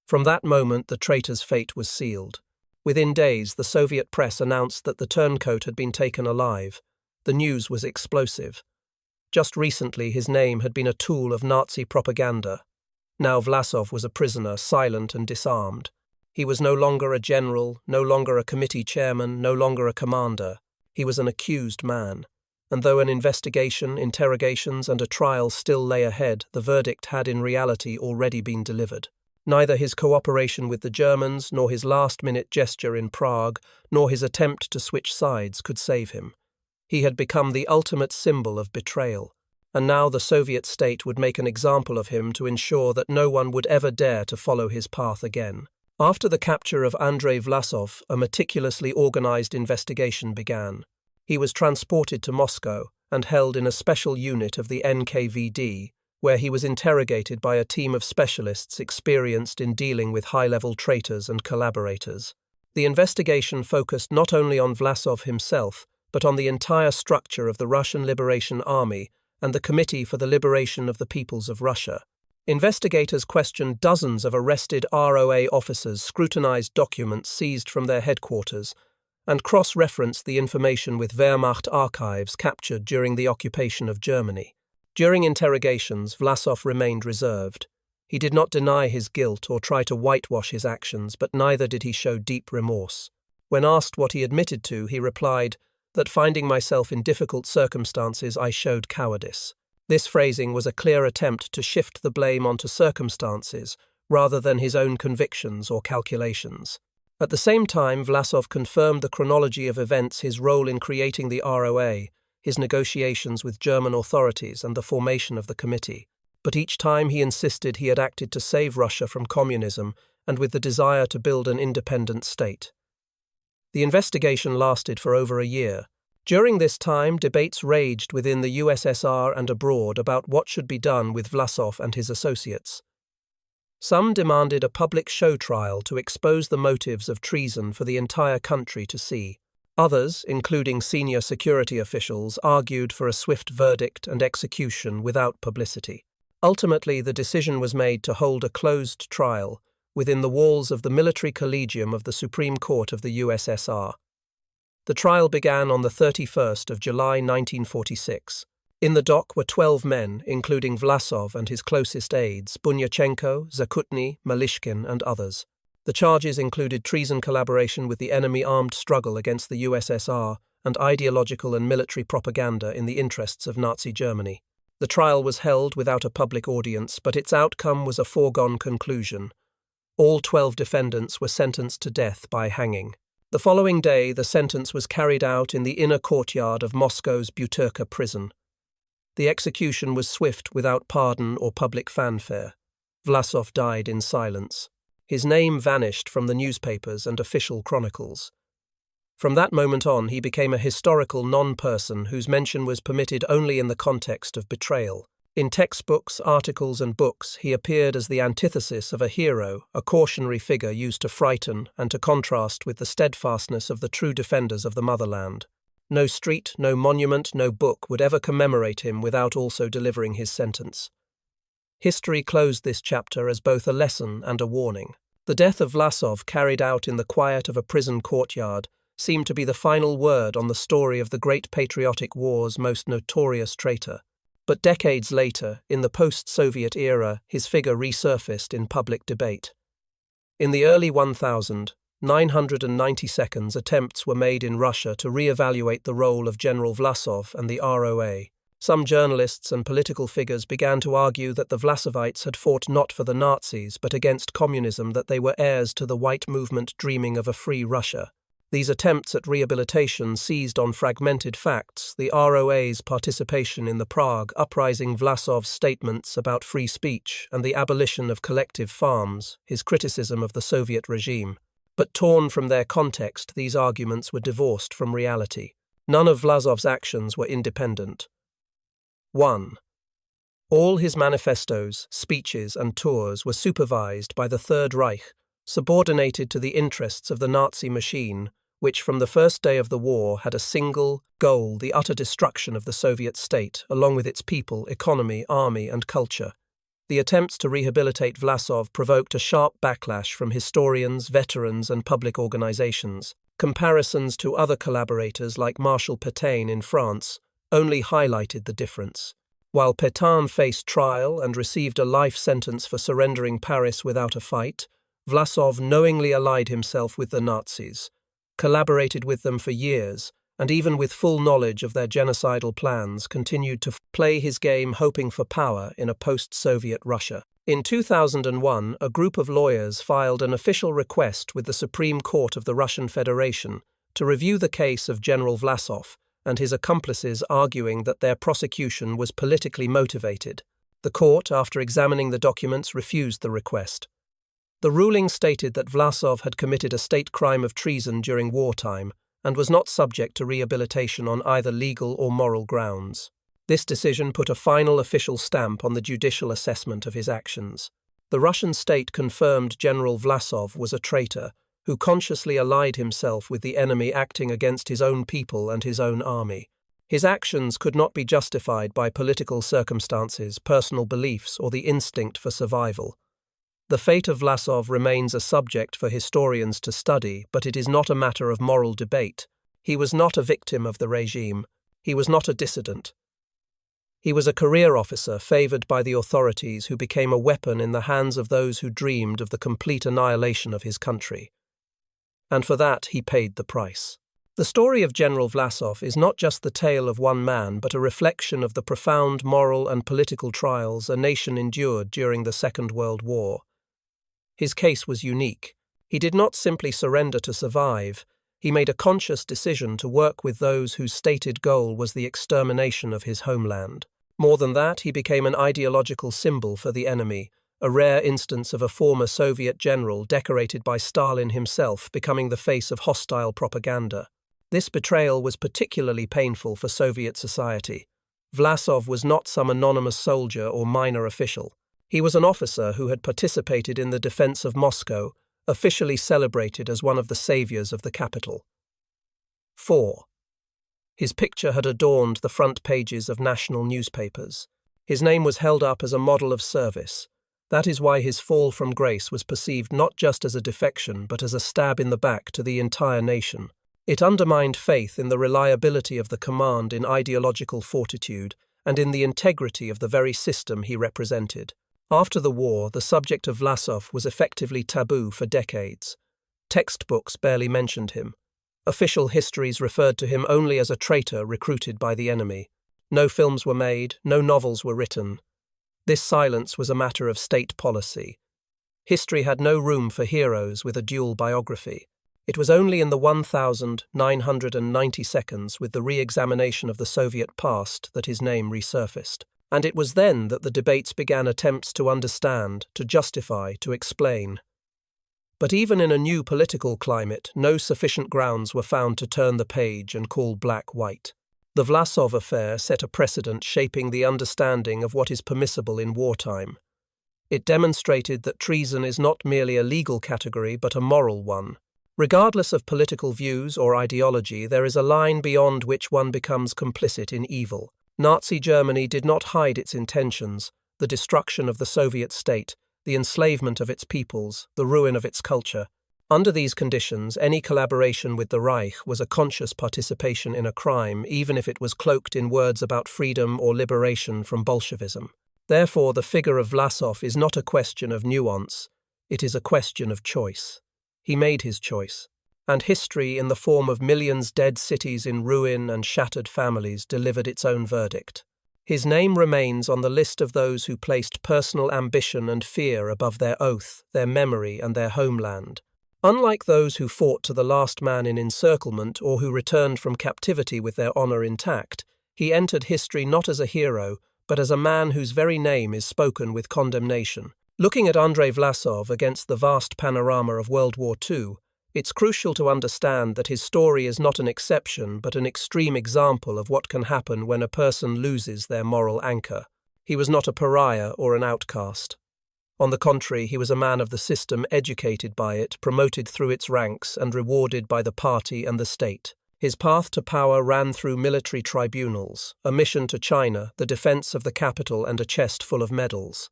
From that moment, the traitor's fate was sealed. Within days, the Soviet press announced that the turncoat had been taken alive. The news was explosive. Just recently, his name had been a tool of Nazi propaganda. Now Vlasov was a prisoner, silent and disarmed. He was no longer a general, no longer a committee chairman, no longer a commander. He was an accused man. And though an investigation, interrogations, and a trial still lay ahead, the verdict had in reality already been delivered. Neither his cooperation with the Germans, nor his last-minute gesture in Prague, nor his attempt to switch sides could save him. He had become the ultimate symbol of betrayal, and now the Soviet state would make an example of him to ensure that no one would ever dare to follow his path again. After the capture of Andrey Vlasov, a meticulously organized investigation began. He was transported to Moscow and held in a special unit of the NKVD, where he was interrogated by a team of specialists experienced in dealing with high-level traitors and collaborators. The investigation focused not only on Vlasov himself, but on the entire structure of the Russian Liberation Army and the Committee for the Liberation of the Peoples of Russia. Investigators questioned dozens of arrested ROA officers, scrutinized documents seized from their headquarters, and cross-referenced the information with Wehrmacht archives captured during the occupation of Germany. During interrogations, Vlasov remained reserved. He did not deny his guilt or try to whitewash his actions, but neither did he show deep remorse. When asked what he admitted to, he replied that finding myself in difficult circumstances, I showed cowardice. This phrasing was a clear attempt to shift the blame onto circumstances rather than his own convictions or calculations. At the same time, Vlasov confirmed the chronology of events, his role in creating the ROA, his negotiations with German authorities, and the formation of the committee. But each time he insisted he had acted to save Russia from communism and with the desire to build an independent state. The investigation lasted for over a year. During this time, debates raged within the USSR and abroad about what should be done with Vlasov and his associates. Some demanded a public show trial to expose the motives of treason for the entire country to see. Others, including senior security officials, argued for a swift verdict and execution without publicity. Ultimately, the decision was made to hold a closed trial within the walls of the Military Collegium of the Supreme Court of the USSR. The trial began on the 31st of July 1946. In the dock were 12 men, including Vlasov and his closest aides, Bunyachenko, Zakutny, Malishkin, and others. The charges included treason, collaboration with the enemy, armed struggle against the USSR, and ideological and military propaganda in the interests of Nazi Germany. The trial was held without a public audience, but its outcome was a foregone conclusion. All 12 defendants were sentenced to death by hanging. The following day, the sentence was carried out in the inner courtyard of Moscow's Butyrka prison. The execution was swift, without pardon or public fanfare. Vlasov died in silence. His name vanished from the newspapers and official chronicles. From that moment on, he became a historical non-person whose mention was permitted only in the context of betrayal. In textbooks, articles, and books, he appeared as the antithesis of a hero, a cautionary figure used to frighten and to contrast with the steadfastness of the true defenders of the motherland. No street, no monument, no book would ever commemorate him without also delivering his sentence. History closed this chapter as both a lesson and a warning. The death of Vlasov, carried out in the quiet of a prison courtyard, seemed to be the final word on the story of the Great Patriotic War's most notorious traitor. But decades later, in the post-Soviet era, his figure resurfaced in public debate. In the early 1992 attempts were made in Russia to re-evaluate the role of General Vlasov and the ROA. Some journalists and political figures began to argue that the Vlasovites had fought not for the Nazis but against communism, that they were heirs to the white movement dreaming of a free Russia. These attempts at rehabilitation seized on fragmented facts: the ROA's participation in the Prague Uprising, Vlasov's statements about free speech and the abolition of collective farms, his criticism of the Soviet regime. But torn from their context, these arguments were divorced from reality. None of Vlasov's actions were independent. 1. All his manifestos, speeches, and tours were supervised by the Third Reich, subordinated to the interests of the Nazi machine, which from the first day of the war had a single goal: the utter destruction of the Soviet state, along with its people, economy, army, and culture. The attempts to rehabilitate Vlasov provoked a sharp backlash from historians, veterans, and public organizations. Comparisons to other collaborators like Marshal Pétain in France only highlighted the difference. While Pétain faced trial and received a life sentence for surrendering Paris without a fight, Vlasov knowingly allied himself with the Nazis, collaborated with them for years, and even with full knowledge of their genocidal plans, continued to play his game, hoping for power in a post-Soviet Russia. In 2001, a group of lawyers filed an official request with the Supreme Court of the Russian Federation to review the case of General Vlasov and his accomplices, arguing that their prosecution was politically motivated. The court, after examining the documents, refused the request. The ruling stated that Vlasov had committed a state crime of treason during wartime and was not subject to rehabilitation on either legal or moral grounds. This decision put a final official stamp on the judicial assessment of his actions. The Russian state confirmed General Vlasov was a traitor who consciously allied himself with the enemy, acting against his own people and his own army. His actions could not be justified by political circumstances, personal beliefs, or the instinct for survival. The fate of Vlasov remains a subject for historians to study, but it is not a matter of moral debate. He was not a victim of the regime. He was not a dissident. He was a career officer favored by the authorities, who became a weapon in the hands of those who dreamed of the complete annihilation of his country. And for that he paid the price. The story of General Vlasov is not just the tale of one man, but a reflection of the profound moral and political trials a nation endured during the Second World War. His case was unique. He did not simply surrender to survive. He made a conscious decision to work with those whose stated goal was the extermination of his homeland. More than that, he became an ideological symbol for the enemy, a rare instance of a former Soviet general decorated by Stalin himself becoming the face of hostile propaganda. This betrayal was particularly painful for Soviet society. Vlasov was not some anonymous soldier or minor official. He was an officer who had participated in the defense of Moscow, officially celebrated as one of the saviors of the capital. 4. His picture had adorned the front pages of national newspapers. His name was held up as a model of service. That is why his fall from grace was perceived not just as a defection, but as a stab in the back to the entire nation. It undermined faith in the reliability of the command, in ideological fortitude, and in the integrity of the very system he represented. After the war, the subject of Vlasov was effectively taboo for decades. Textbooks barely mentioned him. Official histories referred to him only as a traitor recruited by the enemy. No films were made, no novels were written. This silence was a matter of state policy. History had no room for heroes with a dual biography. It was only in the 1992 with the re-examination of the Soviet past that his name resurfaced. And it was then that the debates began, attempts to understand, to justify, to explain. But even in a new political climate, no sufficient grounds were found to turn the page and call black white. The Vlasov affair set a precedent, shaping the understanding of what is permissible in wartime. It demonstrated that treason is not merely a legal category, but a moral one. Regardless of political views or ideology, there is a line beyond which one becomes complicit in evil. Nazi Germany did not hide its intentions: the destruction of the Soviet state, the enslavement of its peoples, the ruin of its culture. Under these conditions, any collaboration with the Reich was a conscious participation in a crime, even if it was cloaked in words about freedom or liberation from Bolshevism. Therefore, the figure of Vlasov is not a question of nuance, it is a question of choice. He made his choice, and history, in the form of millions dead cities in ruin and shattered families, delivered its own verdict. His name remains on the list of those who placed personal ambition and fear above their oath, their memory, and their homeland. Unlike those who fought to the last man in encirclement or who returned from captivity with their honor intact, he entered history not as a hero, but as a man whose very name is spoken with condemnation. Looking at Andrey Vlasov against the vast panorama of World War II, it's crucial to understand that his story is not an exception but an extreme example of what can happen when a person loses their moral anchor. He was not a pariah or an outcast. On the contrary, he was a man of the system, educated by it, promoted through its ranks, and rewarded by the party and the state. His path to power ran through military tribunals, a mission to China, the defense of the capital, and a chest full of medals.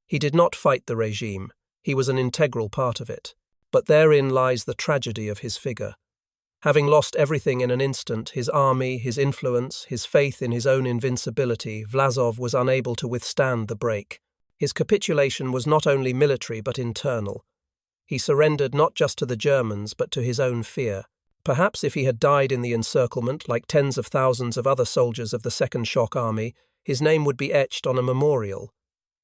He did not fight the regime, he was an integral part of it. But therein lies the tragedy of his figure. Having lost everything in an instant, his army, his influence, his faith in his own invincibility, Vlasov was unable to withstand the break. His capitulation was not only military but internal. He surrendered not just to the Germans but to his own fear. Perhaps if he had died in the encirclement, like tens of thousands of other soldiers of the Second Shock Army, his name would be etched on a memorial.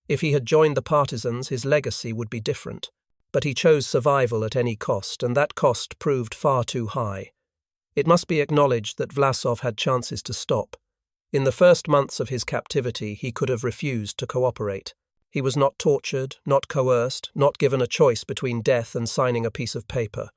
If he had joined the partisans, his legacy would be different. But he chose survival at any cost, and that cost proved far too high. It must be acknowledged that Vlasov had chances to stop. In the first months of his captivity, he could have refused to cooperate. He was not tortured, not coerced, not given a choice between death and signing a piece of paper.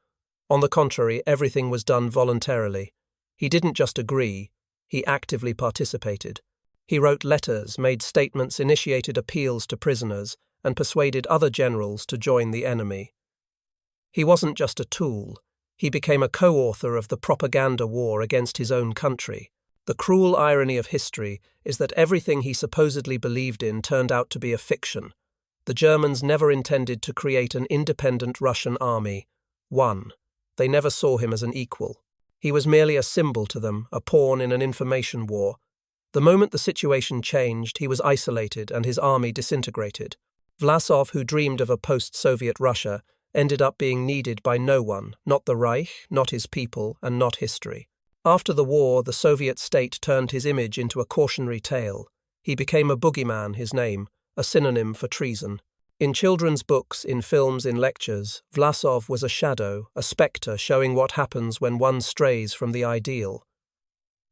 On the contrary, everything was done voluntarily. He didn't just agree, he actively participated. He wrote letters, made statements, initiated appeals to prisoners, and persuaded other generals to join the enemy. He wasn't just a tool, he became a co-author of the propaganda war against his own country. The cruel irony of history is that everything he supposedly believed in turned out to be a fiction. The Germans never intended to create an independent Russian army. They never saw him as an equal. He was merely a symbol to them, a pawn in an information war. The moment the situation changed, he was isolated and his army disintegrated. Vlasov, who dreamed of a post-Soviet Russia, ended up being needed by no one, not the Reich, not his people, and not history. After the war, the Soviet state turned his image into a cautionary tale. He became a boogeyman, his name, a synonym for treason. In children's books, in films, in lectures, Vlasov was a shadow, a spectre showing what happens when one strays from the ideal.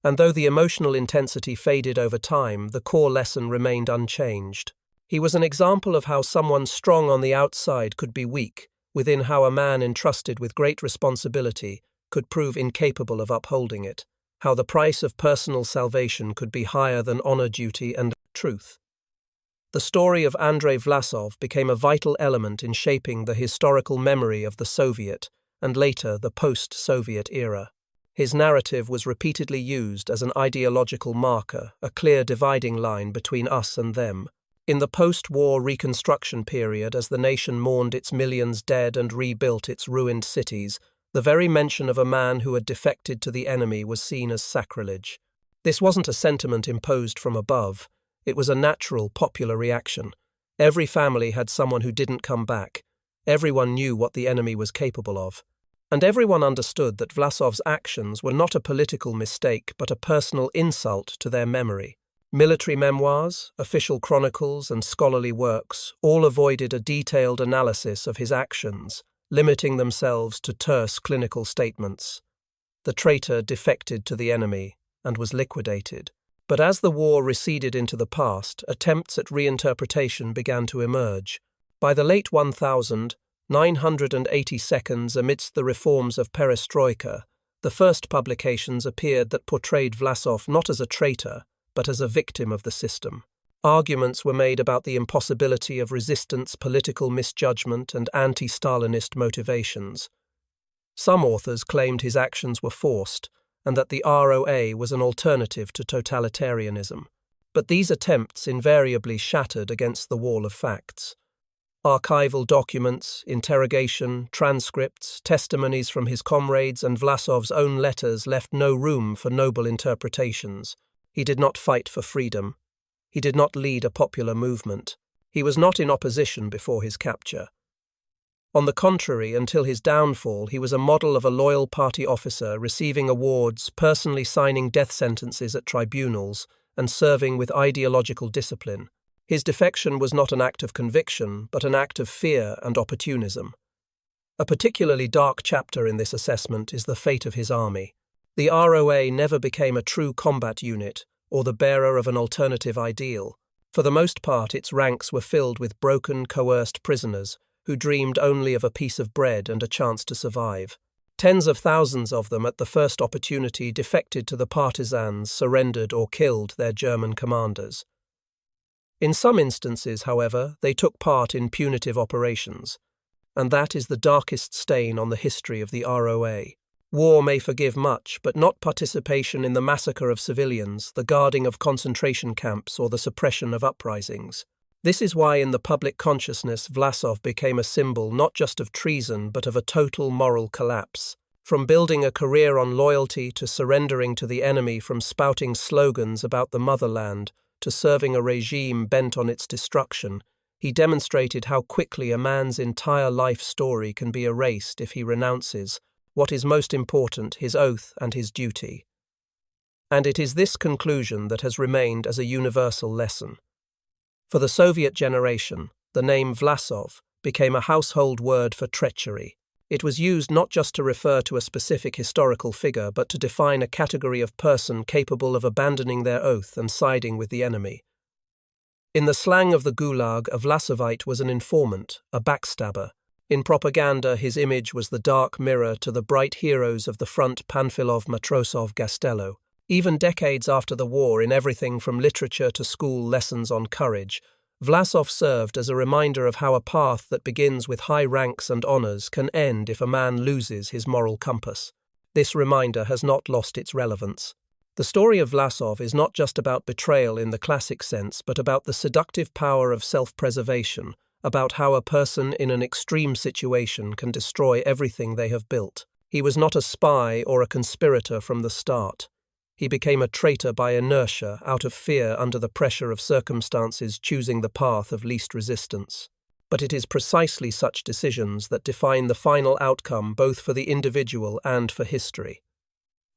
And though the emotional intensity faded over time, the core lesson remained unchanged. He was an example of how someone strong on the outside could be weak, within how a man entrusted with great responsibility could prove incapable of upholding it, how the price of personal salvation could be higher than honor, duty, and truth. The story of Andrey Vlasov became a vital element in shaping the historical memory of the Soviet and later the post-Soviet era. His narrative was repeatedly used as an ideological marker, a clear dividing line between us and them. In the post-war reconstruction period, as the nation mourned its millions dead and rebuilt its ruined cities, the very mention of a man who had defected to the enemy was seen as sacrilege. This wasn't a sentiment imposed from above. It was a natural, popular reaction. Every family had someone who didn't come back. Everyone knew what the enemy was capable of. And everyone understood that Vlasov's actions were not a political mistake but a personal insult to their memory. Military memoirs, official chronicles, and scholarly works all avoided a detailed analysis of his actions, limiting themselves to terse clinical statements. The traitor defected to the enemy and was liquidated. But as the war receded into the past, attempts at reinterpretation began to emerge. By the late 1982, amidst the reforms of perestroika, the first publications appeared that portrayed Vlasov not as a traitor, but as a victim of the system. Arguments were made about the impossibility of resistance, political misjudgment, and anti-Stalinist motivations. Some authors claimed his actions were forced, and that the ROA was an alternative to totalitarianism. But these attempts invariably shattered against the wall of facts. Archival documents, interrogation, transcripts, testimonies from his comrades and Vlasov's own letters left no room for noble interpretations. He did not fight for freedom. He did not lead a popular movement. He was not in opposition before his capture. On the contrary, until his downfall, he was a model of a loyal party officer, receiving awards, personally signing death sentences at tribunals, and serving with ideological discipline. His defection was not an act of conviction, but an act of fear and opportunism. A particularly dark chapter in this assessment is the fate of his army. The ROA never became a true combat unit or the bearer of an alternative ideal. For the most part, its ranks were filled with broken, coerced prisoners who dreamed only of a piece of bread and a chance to survive. Tens of thousands of them at the first opportunity defected to the partisans, surrendered or killed their German commanders. In some instances, however, they took part in punitive operations, and that is the darkest stain on the history of the ROA. War may forgive much, but not participation in the massacre of civilians, the guarding of concentration camps, or the suppression of uprisings. This is why in the public consciousness Vlasov became a symbol not just of treason but of a total moral collapse. From building a career on loyalty to surrendering to the enemy, from spouting slogans about the motherland to serving a regime bent on its destruction, he demonstrated how quickly a man's entire life story can be erased if he renounces what is most important, his oath and his duty. And it is this conclusion that has remained as a universal lesson. For the Soviet generation, the name Vlasov became a household word for treachery. It was used not just to refer to a specific historical figure, but to define a category of person capable of abandoning their oath and siding with the enemy. In the slang of the Gulag, a Vlasovite was an informant, a backstabber. In propaganda, his image was the dark mirror to the bright heroes of the front: Panfilov, Matrosov, Gastello. Even decades after the war, in everything from literature to school lessons on courage, Vlasov served as a reminder of how a path that begins with high ranks and honors can end if a man loses his moral compass. This reminder has not lost its relevance. The story of Vlasov is not just about betrayal in the classic sense, but about the seductive power of self-preservation, about how a person in an extreme situation can destroy everything they have built. He was not a spy or a conspirator from the start. He became a traitor by inertia, out of fear under the pressure of circumstances, choosing the path of least resistance. But it is precisely such decisions that define the final outcome both for the individual and for history.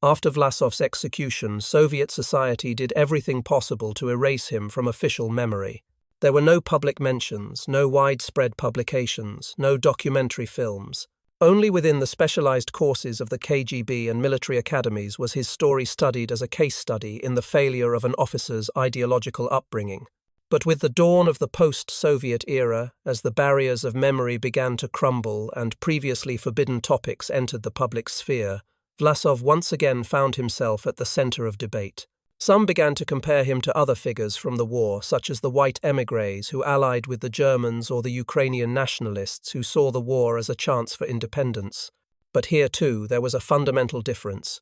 After Vlasov's execution, Soviet society did everything possible to erase him from official memory. There were no public mentions, no widespread publications, no documentary films. Only within the specialized courses of the KGB and military academies was his story studied as a case study in the failure of an officer's ideological upbringing. But with the dawn of the post-Soviet era, as the barriers of memory began to crumble and previously forbidden topics entered the public sphere, Vlasov once again found himself at the center of debate. Some began to compare him to other figures from the war, such as the white émigrés who allied with the Germans or the Ukrainian nationalists who saw the war as a chance for independence. But here, too, there was a fundamental difference.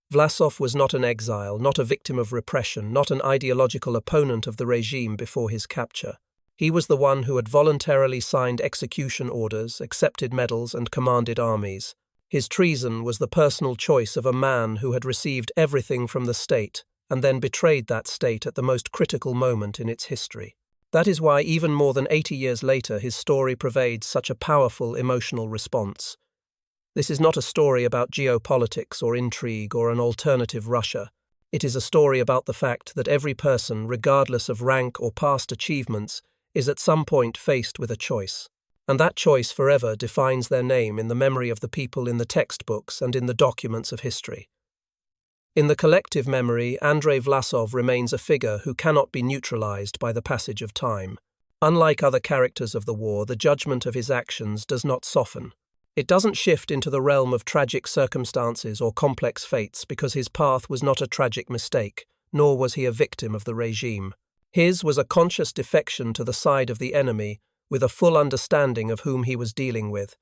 Vlasov was not an exile, not a victim of repression, not an ideological opponent of the regime before his capture. He was the one who had voluntarily signed execution orders, accepted medals, and commanded armies. His treason was the personal choice of a man who had received everything from the state, and then betrayed that state at the most critical moment in its history. That is why, even more than 80 years later, his story pervades such a powerful emotional response. This is not a story about geopolitics or intrigue or an alternative Russia. It is a story about the fact that every person, regardless of rank or past achievements, is at some point faced with a choice. And that choice forever defines their name in the memory of the people in the textbooks and in the documents of history. In the collective memory, Andrey Vlasov remains a figure who cannot be neutralized by the passage of time. Unlike other characters of the war, the judgment of his actions does not soften. It doesn't shift into the realm of tragic circumstances or complex fates because his path was not a tragic mistake, nor was he a victim of the regime. His was a conscious defection to the side of the enemy with a full understanding of whom he was dealing with.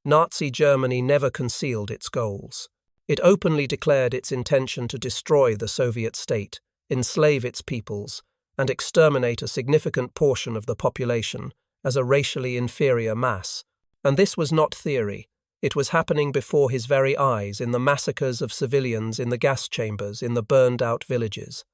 Nazi Germany never concealed its goals. It openly declared its intention to destroy the Soviet state, enslave its peoples, and exterminate a significant portion of the population, as a racially inferior mass. And this was not theory. It was happening before his very eyes in the massacres of civilians in the gas chambers in the burned-out villages.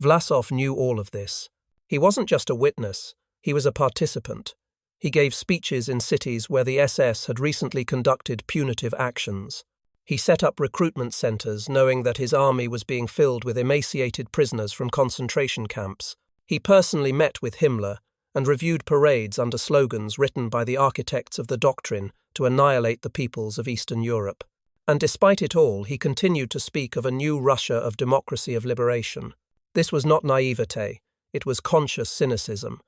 Vlasov knew all of this. He wasn't just a witness, he was a participant. He gave speeches in cities where the SS had recently conducted punitive actions. He set up recruitment centers knowing that his army was being filled with emaciated prisoners from concentration camps. He personally met with Himmler and reviewed parades under slogans written by the architects of the doctrine to annihilate the peoples of Eastern Europe. And despite it all, he continued to speak of a new Russia of democracy of liberation. This was not naivete, it was conscious cynicism.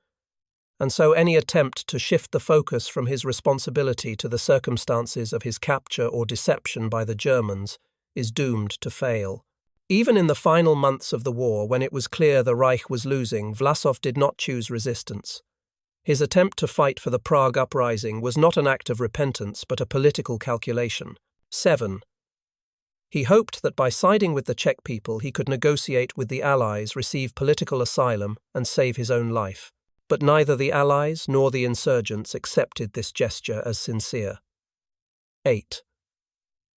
And so any attempt to shift the focus from his responsibility to the circumstances of his capture or deception by the Germans is doomed to fail. Even in the final months of the war, when it was clear the Reich was losing, Vlasov did not choose resistance. His attempt to fight for the Prague Uprising was not an act of repentance, but a political calculation. 7. He hoped that by siding with the Czech people he could negotiate with the Allies, receive political asylum, and save his own life. But neither the Allies nor the insurgents accepted this gesture as sincere. 8.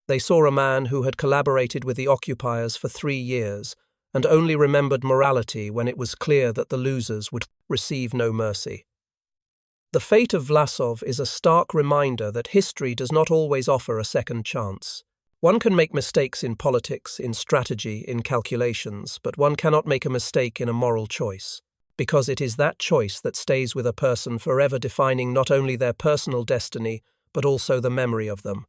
They saw a man who had collaborated with the occupiers for 3 years and only remembered morality when it was clear that the losers would receive no mercy. The fate of Vlasov is a stark reminder that history does not always offer a second chance. One can make mistakes in politics, in strategy, in calculations, but one cannot make a mistake in a moral choice, because it is that choice that stays with a person forever, defining not only their personal destiny, but also the memory of them.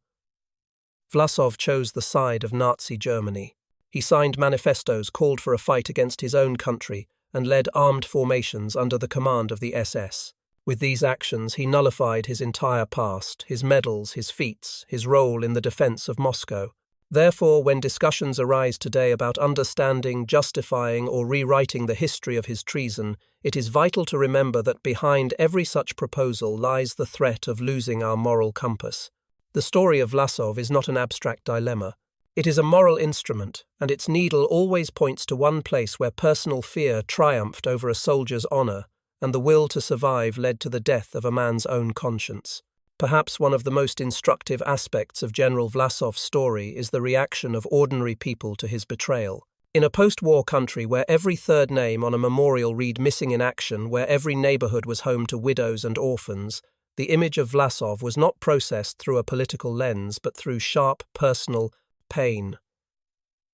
Vlasov chose the side of Nazi Germany. He signed manifestos, called for a fight against his own country, and led armed formations under the command of the SS. With these actions, he nullified his entire past, his medals, his feats, his role in the defense of Moscow. Therefore, when discussions arise today about understanding, justifying, or rewriting the history of his treason, it is vital to remember that behind every such proposal lies the threat of losing our moral compass. The story of Vlasov is not an abstract dilemma. It is a moral instrument, and its needle always points to one place where personal fear triumphed over a soldier's honor, and the will to survive led to the death of a man's own conscience. Perhaps one of the most instructive aspects of General Vlasov's story is the reaction of ordinary people to his betrayal. In a post-war country where every third name on a memorial read "missing in action," where every neighborhood was home to widows and orphans, the image of Vlasov was not processed through a political lens, but through sharp, personal pain.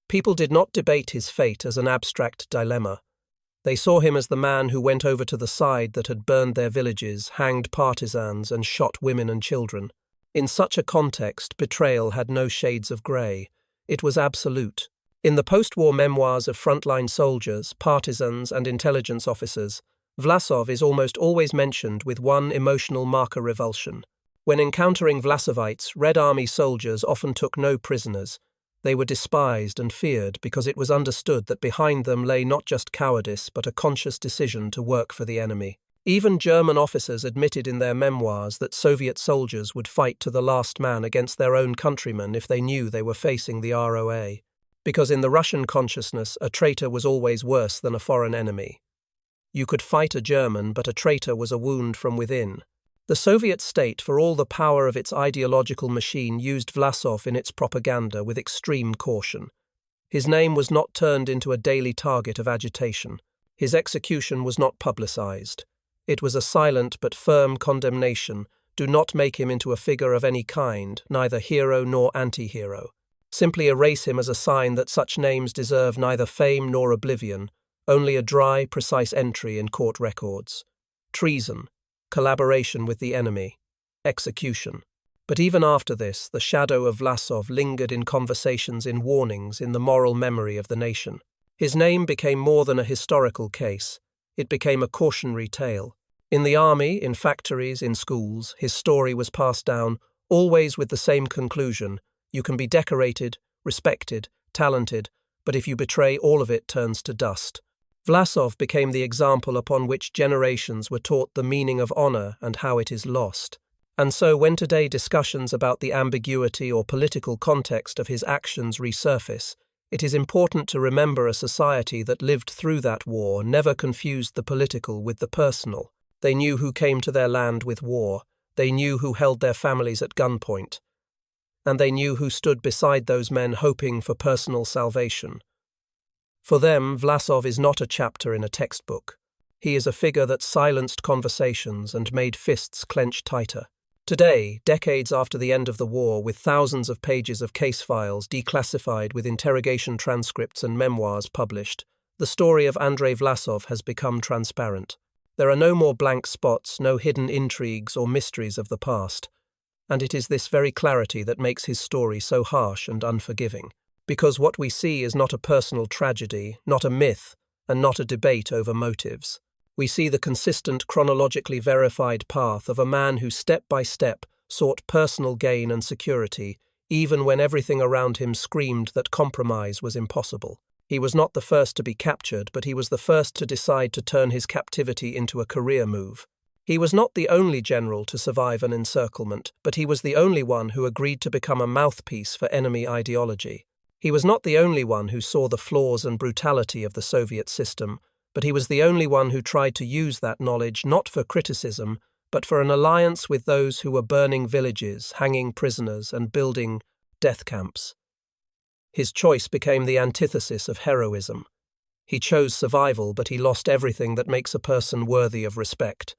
People did not debate his fate as an abstract dilemma. They saw him as the man who went over to the side that had burned their villages, hanged partisans, and shot women and children. In such a context, betrayal had no shades of grey. It was absolute. In the post-war memoirs of frontline soldiers, partisans, and intelligence officers, Vlasov is almost always mentioned with one emotional marker: revulsion. When encountering Vlasovites, Red Army soldiers often took no prisoners. They were despised and feared because it was understood that behind them lay not just cowardice but a conscious decision to work for the enemy. Even German officers admitted in their memoirs that Soviet soldiers would fight to the last man against their own countrymen if they knew they were facing the ROA. Because in the Russian consciousness, a traitor was always worse than a foreign enemy. You could fight a German, but a traitor was a wound from within. The Soviet state, for all the power of its ideological machine, used Vlasov in its propaganda with extreme caution. His name was not turned into a daily target of agitation. His execution was not publicized. It was a silent but firm condemnation. Do not make him into a figure of any kind, neither hero nor anti-hero. Simply erase him as a sign that such names deserve neither fame nor oblivion, only a dry, precise entry in court records. Treason, collaboration with the enemy, execution. But even after this, the shadow of Vlasov lingered in conversations, in warnings, in the moral memory of the nation. His name became more than a historical case. It became a cautionary tale. In the army, in factories, in schools, his story was passed down, always with the same conclusion: you can be decorated, respected, talented, but if you betray, all of it turns to dust. Vlasov became the example upon which generations were taught the meaning of honor and how it is lost. And so when today discussions about the ambiguity or political context of his actions resurface, it is important to remember a society that lived through that war never confused the political with the personal. They knew who came to their land with war. They knew who held their families at gunpoint. And they knew who stood beside those men hoping for personal salvation. For them, Vlasov is not a chapter in a textbook. He is a figure that silenced conversations and made fists clench tighter. Today, decades after the end of the war, with thousands of pages of case files declassified with interrogation transcripts and memoirs published, the story of Andrey Vlasov has become transparent. There are no more blank spots, no hidden intrigues or mysteries of the past. And it is this very clarity that makes his story so harsh and unforgiving. Because what we see is not a personal tragedy, not a myth, and not a debate over motives. We see the consistent, chronologically verified path of a man who step by step sought personal gain and security, even when everything around him screamed that compromise was impossible. He was not the first to be captured, but he was the first to decide to turn his captivity into a career move. He was not the only general to survive an encirclement, but he was the only one who agreed to become a mouthpiece for enemy ideology. He was not the only one who saw the flaws and brutality of the Soviet system, but he was the only one who tried to use that knowledge not for criticism, but for an alliance with those who were burning villages, hanging prisoners, and building death camps. His choice became the antithesis of heroism. He chose survival, but he lost everything that makes a person worthy of respect.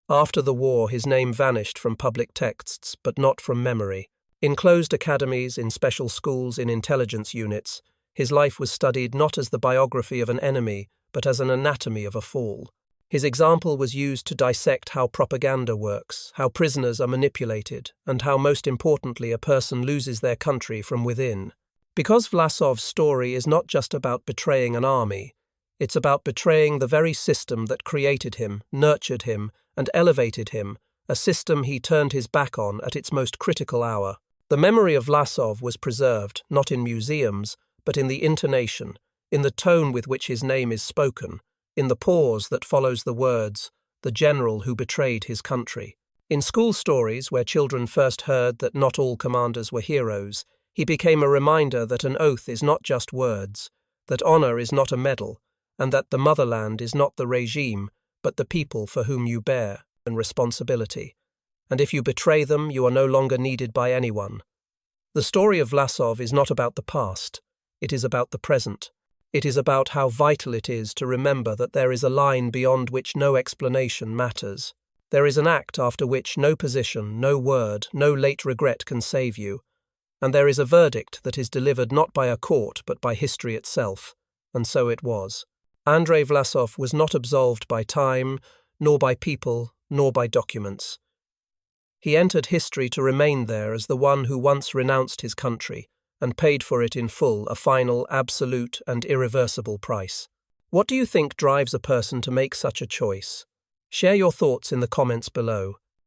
After the war, his name vanished from public texts, but not from memory. In closed academies, in special schools, in intelligence units, his life was studied not as the biography of an enemy, but as an anatomy of a fall. His example was used to dissect how propaganda works, how prisoners are manipulated, and how, most importantly, a person loses their country from within. Because Vlasov's story is not just about betraying an army, it's about betraying the very system that created him, nurtured him, and elevated him, a system he turned his back on at its most critical hour. The memory of Vlasov was preserved, not in museums, but in the intonation, in the tone with which his name is spoken, in the pause that follows the words, "the general who betrayed his country." In school stories, where children first heard that not all commanders were heroes, he became a reminder that an oath is not just words, that honor is not a medal, and that the motherland is not the regime, but the people for whom you bear a responsibility. And if you betray them, you are no longer needed by anyone. The story of Vlasov is not about the past. It is about the present. It is about how vital it is to remember that there is a line beyond which no explanation matters. There is an act after which no position, no word, no late regret can save you. And there is a verdict that is delivered not by a court but by history itself. And so it was. Andrey Vlasov was not absolved by time, nor by people, nor by documents. He entered history to remain there as the one who once renounced his country and paid for it in full a final, absolute, and irreversible price. What do you think drives a person to make such a choice? Share your thoughts in the comments below.